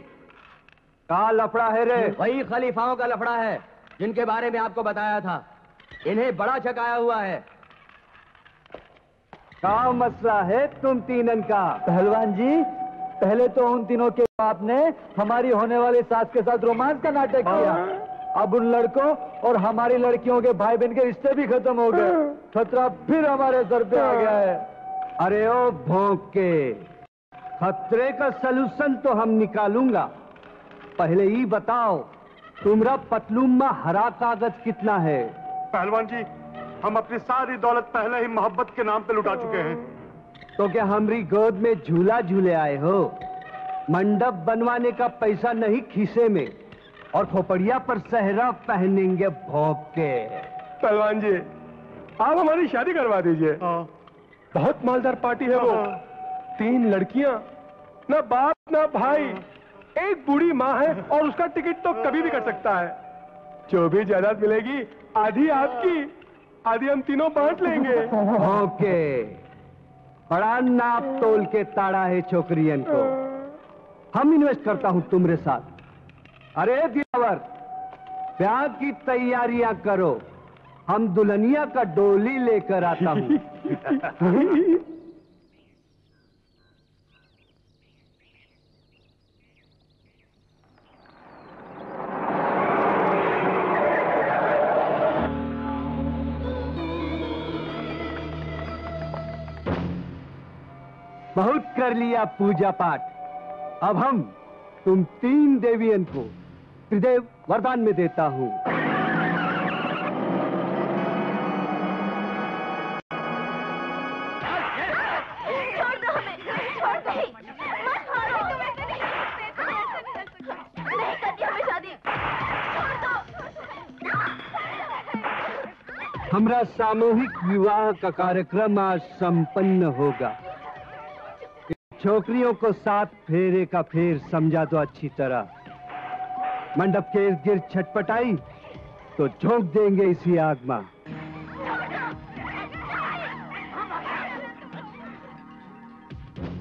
का लफड़ा है रे? वही खलीफाओं का लफड़ा है जिनके बारे में आपको बताया था। इन्हें बड़ा चकाया हुआ है। क्या मसला है तुम तीनन का? पहलवान जी, पहले तो उन तीनों के बाप ने हमारी होने वाली सास के साथ रोमांस का नाटक किया। अब उन लड़कों और हमारी लड़कियों के भाई बहन के रिश्ते भी खत्म हो गए। खतरा फिर हमारे सर पे आ गया है। अरे ओ भौंक के, खतरे का सलूशन तो हम निकालूंगा। पहले ही बताओ, तुम्हारा पतलून में हरा कागज कितना है? पहलवान जी, हम अपनी सारी दौलत पहले ही मोहब्बत के नाम पे लुटा चुके हैं। तो क्या हमारी गोद में झूला झूले आए हो? मंडप बनवाने का पैसा नहीं खीसे में, और खोपड़िया पर सहरा पहनेंगे भौंक के। पहलवान जी, आप हमारी शादी करवा दीजिए। बहुत मालदार पार्टी है वो। 3 लड़कियां, ना बाप ना भाई, एक बूढ़ी माँ है, और उसका टिकट तो कभी भी कर सकता है। जो भी जायदाद मिलेगी आधी आपकी, आधी हम तीनों बांट लेंगे। ओके, बड़ा नाप तोल के ताड़ा है छोकरियन को। हम इन्वेस्ट करता हूं तुम्हारे साथ। अरे दिलावर, ब्याह की तैयारियां करो, हम दुल्हनिया का डोली लेकर आता हूं। बहुत कर लिया पूजा पाठ। अब हम तुम 3 देवियन को त्रिदेव वरदान में देता हूं। छोड़ दो हमें, छोड़ दो, मत मारो। नहीं करती हमें शादी, छोड़ दो। हमारा सामूहिक विवाह का कार्यक्रम आज संपन्न होगा। छोकरियों को 7 फेरे का फेर समझा दो अच्छी तरह। मंडप के इर्द गिर्द छटपटाई तो झोंक देंगे इसी आग में।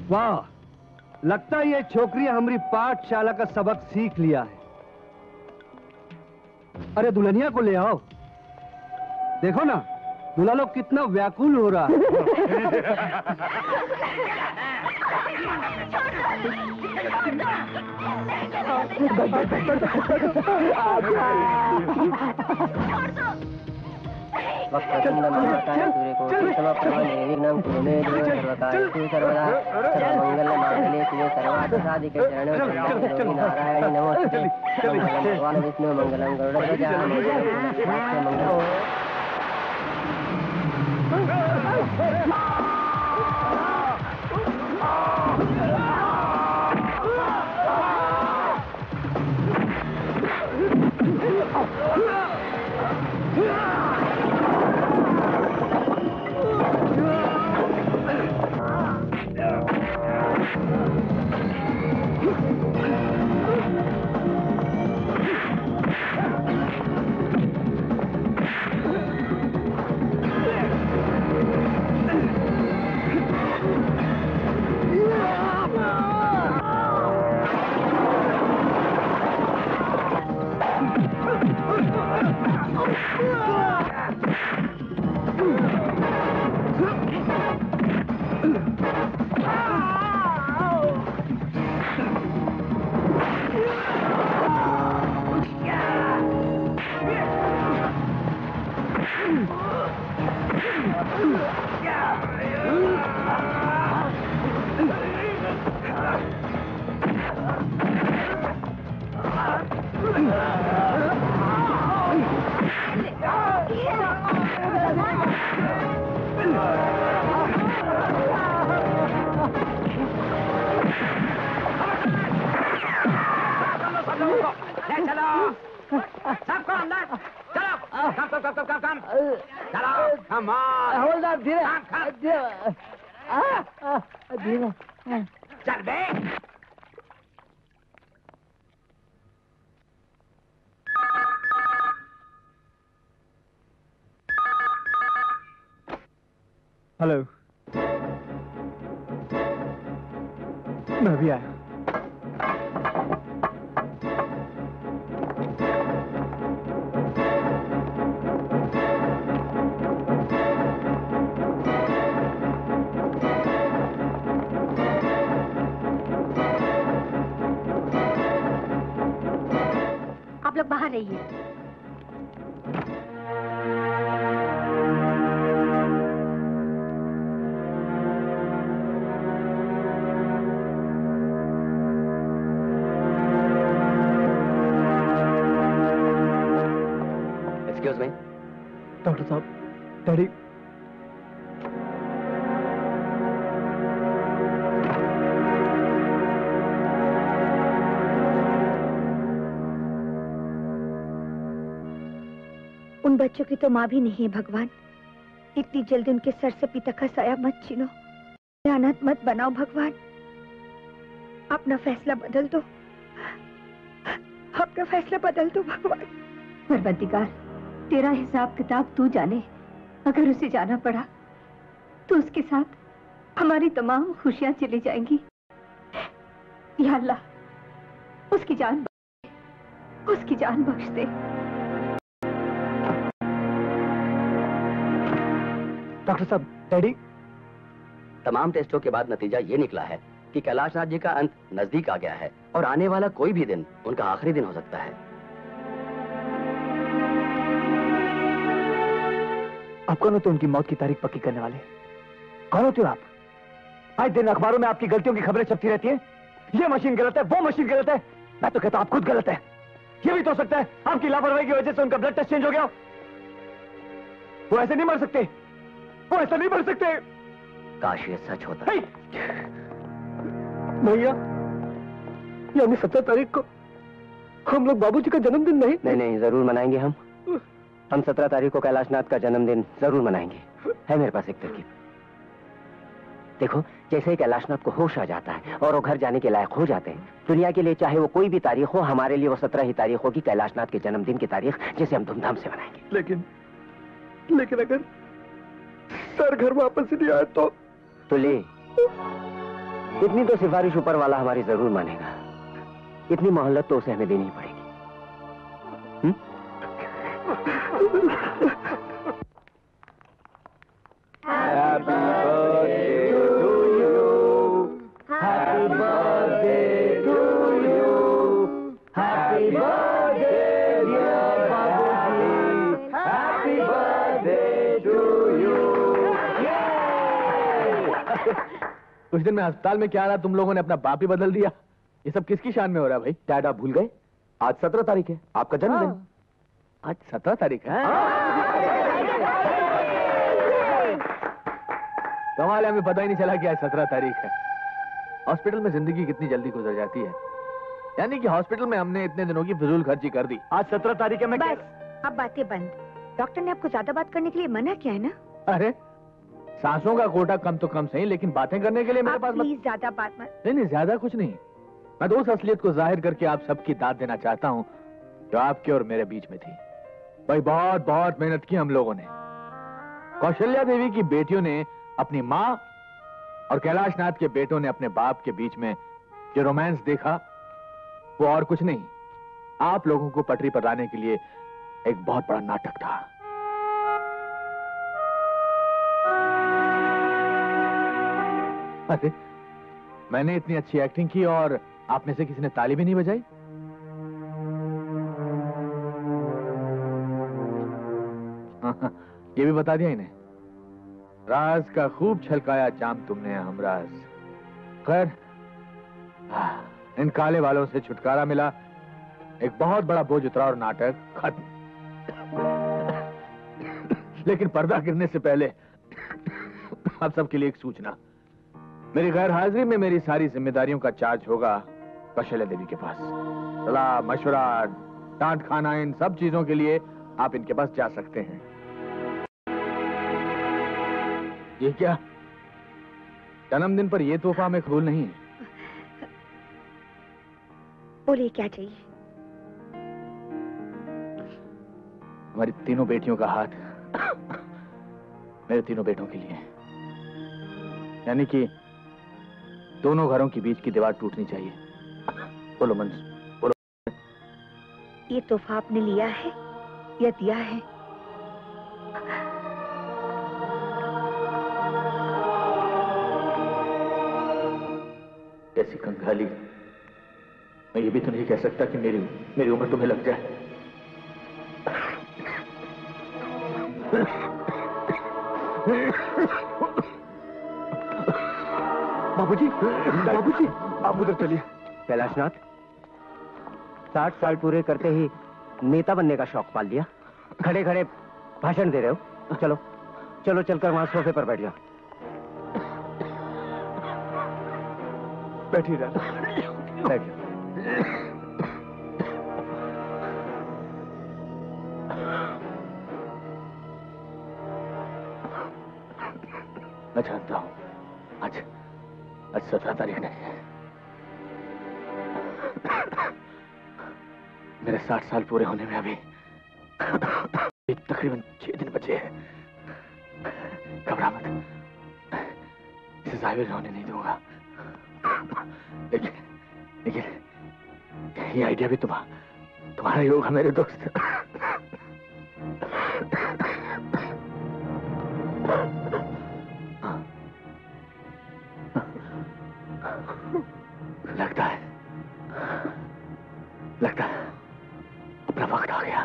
वाह, लगता है ये छोकरियां हमारी पाठशाला का सबक सीख लिया है। अरे दुल्हनिया को ले आओ, देखो ना दूल्हा लोग कितना व्याकुल हो रहा भगवान विष्णु मंगलम गरुड़ध्वजा मंगलम। चलो सबको अंदर चलो कम चलो कम हवलदार धीरे धीरे चल बे हेलो मैं अभी आया। आप लोग बाहर रहिए। Excuse me. डॉक्टर साहब, डैडी उन बच्चों की तो माँ भी नहीं है भगवान। इतनी जल्दी उनके सर से पिता का साया मत छीनो, अनाथ मत बनाओ भगवान। अपना फैसला बदल दो, अपना फैसला बदल दो भगवान। परवरदिगार, तेरा हिसाब किताब तू जाने। अगर उसे जाना पड़ा तो उसके साथ हमारी तमाम खुशियां चली जाएंगी। या अल्लाह, उसकी जान बख्श दे। डॉक्टर साहब, डैडी। तमाम टेस्टों के बाद नतीजा ये निकला है कि कैलाशनाथ जी का अंत नजदीक आ गया है और आने वाला कोई भी दिन उनका आखिरी दिन हो सकता है। आप कौन होते उनकी मौत की तारीख पक्की करने वाले? कौन होते हो आप? आज दिन अखबारों में आपकी गलतियों की खबरें छपती रहती हैं। ये मशीन गलत है, वो मशीन गलत है। मैं तो कहता हूं आप खुद गलत है। ये भी तो हो सकता है आपकी लापरवाही की वजह से उनका ब्लड टेस्ट चेंज हो गया। वो ऐसे नहीं मर सकते, वो ऐसा नहीं मर सकते। काश ये सच होता। भैया, यानी 17 तारीख को हम लोग बाबूजी का जन्मदिन नहीं जरूर मनाएंगे। हम 17 तारीख को कैलाशनाथ का जन्मदिन जरूर मनाएंगे। है मेरे पास एक तरकीब। देखो, जैसे ही कैलाशनाथ को होश आ जाता है और वो घर जाने के लायक हो जाते हैं, दुनिया के लिए चाहे वो कोई भी तारीख हो, हमारे लिए वो 17 ही तारीख होगी, कैलाशनाथ के जन्मदिन की तारीख, जिसे हम धूमधाम से मनाएंगे। लेकिन अगर सर घर वापस नहीं आए तो ले, इतनी तो सिफारिश ऊपर वाला हमारी जरूर मानेगा। इतनी मोहलत तो उसे हमें देनी पड़ेगी। Happy birthday to you. Happy birthday to you. Happy birthday dear Babuji. Happy birthday to you. कुछ दिन में अस्पताल में क्या रहा, तुम लोगों ने अपना बाप ही बदल दिया। ये सब किसकी शान में हो रहा है भाई? डैड, आप भूल गए? आज 17 तारीख है, आपका जन्मदिन। आज 17 तारीख है। कमाल है, हमें पता ही नहीं चला कि आज 17 तारीख है। हॉस्पिटल में जिंदगी कितनी जल्दी गुजर जाती है। यानी कि हॉस्पिटल में हमने इतने दिनों की फिजूल खर्ची कर दी। आज 17 तारीख है। मैं बस, अब बातें बंद। डॉक्टर ने आपको ज्यादा बात करने के लिए मना किया है ना? अरे सांसों का कोटा कम तो कम सही, लेकिन बातें करने के लिए मेरे पास प्लीज ज्यादा बात मत। नहीं, ज्यादा कुछ नहीं। मैं तो उस असलियत को जाहिर करके आप सबकी दाद देना चाहता हूँ जो आपके और मेरे बीच में थी। भाई बहुत बहुत मेहनत की हम लोगों ने। कौशल्या देवी की बेटियों ने अपनी माँ और कैलाशनाथ के बेटों ने अपने बाप के बीच में जो रोमांस देखा, वो और कुछ नहीं, आप लोगों को पटरी पर लाने के लिए एक बहुत बड़ा नाटक था। अरे मैंने इतनी अच्छी एक्टिंग की और आप में से किसी ने ताली भी नहीं बजाई? ये भी बता दिया इन्हें। राज का खूब छलकाया जाम तुमने हमराज। खैर, इन काले वालों से छुटकारा मिला, एक बहुत बड़ा बोझ उतरा और नाटक खत्म। लेकिन पर्दा गिरने से पहले आप सबके लिए एक सूचना। मेरी गैर हाजिरी में मेरी सारी जिम्मेदारियों का चार्ज होगा कौशल्या देवी के पास। सलाह मशवरा डांट खाना इन सब चीजों के लिए आप इनके पास जा सकते हैं। ये क्या जन्मदिन पर यह तोहफा हमें कबूल नहीं है। बोलिए क्या चाहिए? हमारी तीनों बेटियों का हाथ मेरे तीनों बेटों के लिए, यानी कि दोनों घरों के बीच की दीवार टूटनी चाहिए। बोलो मंस, बोलो। ये तोहफा आपने लिया है या दिया है? कैसी कंगाली। मैं ये भी तो नहीं कह सकता कि मेरी उम्र तुम्हें लग जाए। बाबूजी, बाबूजी, आप उधर चलिए। कैलाशनाथ, 60 साल पूरे करते ही नेता बनने का शौक पाल लिया। खड़े खड़े भाषण दे रहे हो। चलो चलो, चलकर वहां सोफे पर बैठ जाओ। बैठिए राजा, बैठ जाओ। मैं जानता हूं आज 17 तारीख नहीं है। मेरे 60 साल पूरे होने में अभी तकरीबन 6 दिन बचे हैं। घबरा मत, इसे जाहिर होने नहीं दूंगा। लेकिन ये आइडिया भी तुम्हारा ही होगा मेरे दोस्त। लगता है अपना वक्त आ गया।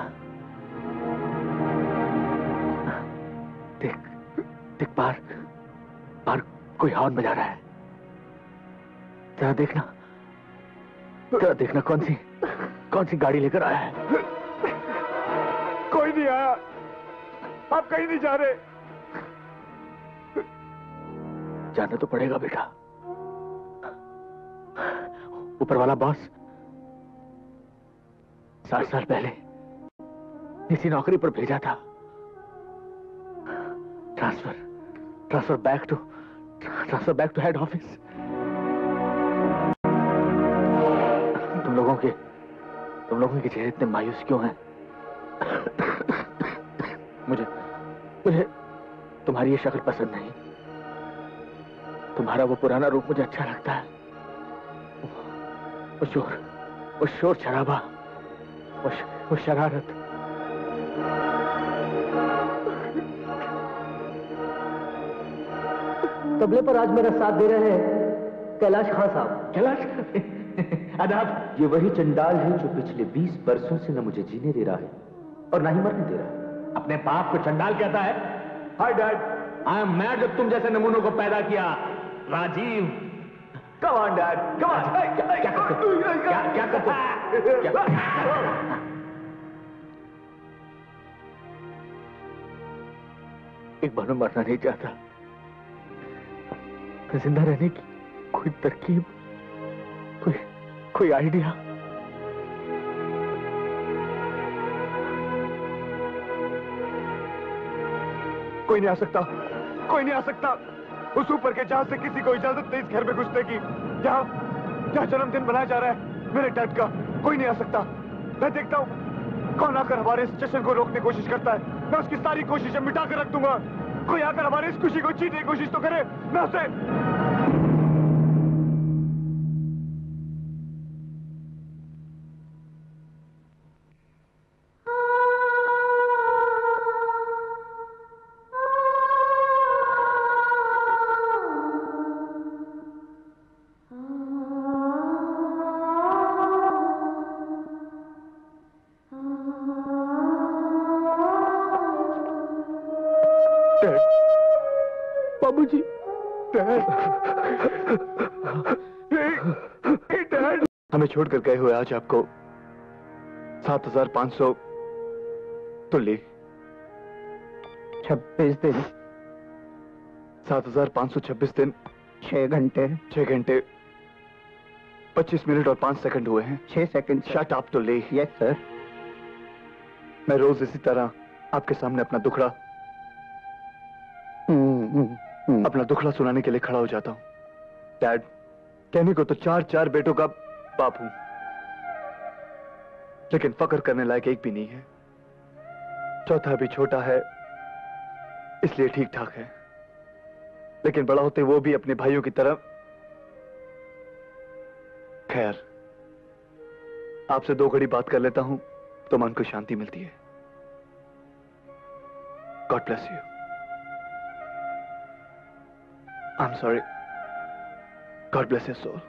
देख बाहर कोई हॉर्न बजा रहा है। जरा देखना कौन सी गाड़ी लेकर आया है। कोई नहीं आया, आप कहीं नहीं जा रहे। जाना तो पड़ेगा बेटा। ऊपर वाला बॉस 60 साल पहले इसी नौकरी पर भेजा था। Transfer back to head office. तुम लोगों के चेहरे इतने मायूस क्यों हैं? मुझे तुम्हारी ये शक्ल पसंद नहीं। तुम्हारा वो पुराना रूप मुझे अच्छा लगता है। वो शोर शराबा, वो शरारत। तबले पर आज मेरा साथ दे रहे हैं कैलाश खान साहब। कैलाश आदाब। ये वही चंडाल है जो पिछले 20 बरसों से न मुझे जीने दे रहा है और ना ही मरने दे रहा है। अपने बाप को चंडाल कहता है? Hi dad, I am mad जब तुम जैसे नमूनों को पैदा किया। Rajiv, come on dad, come on. क्या करते? एक बार मैं मरना नहीं चाहता। जिंदा रहने की कोई तरकीब, कोई आइडिया। कोई नहीं आ सकता। उस ऊपर के जहाज से किसी को इजाजत नहीं इस घर में घुसने की। जहां जन्मदिन मनाया जा रहा है मेरे डैड का, कोई नहीं आ सकता। मैं देखता हूं कौन आकर हमारे इस जश्न को रोकने की कोशिश करता है। मैं उसकी सारी कोशिशें मिटा कर रख दूंगा। कोई आकर हमारी इस खुशी को छीनने की कोशिश तो करे, मैं उसे। बाबूजी, डैड, हमें छोड़कर गए हुए आज आपको 7,500 तो ले। 26 दिन 7,526 दिन 6 घंटे 6 घंटे 25 मिनट और 5 सेकंड हुए हैं। 6 सेकंड। शट अप तो ले। Yes sir. मैं रोज इसी तरह आपके सामने अपना दुखड़ा सुनाने के लिए खड़ा हो जाता हूं। डैड, कहने को तो 4 बेटों का बाप हूं, लेकिन फक्र करने लायक एक भी नहीं है। चौथा भी छोटा है, इसलिए ठीक ठाक है, लेकिन बड़ा होते वो भी अपने भाइयों की तरह। खैर, आपसे 2 घड़ी बात कर लेता हूं तो मन को शांति मिलती है। God bless you. I am sorry. God bless your soul.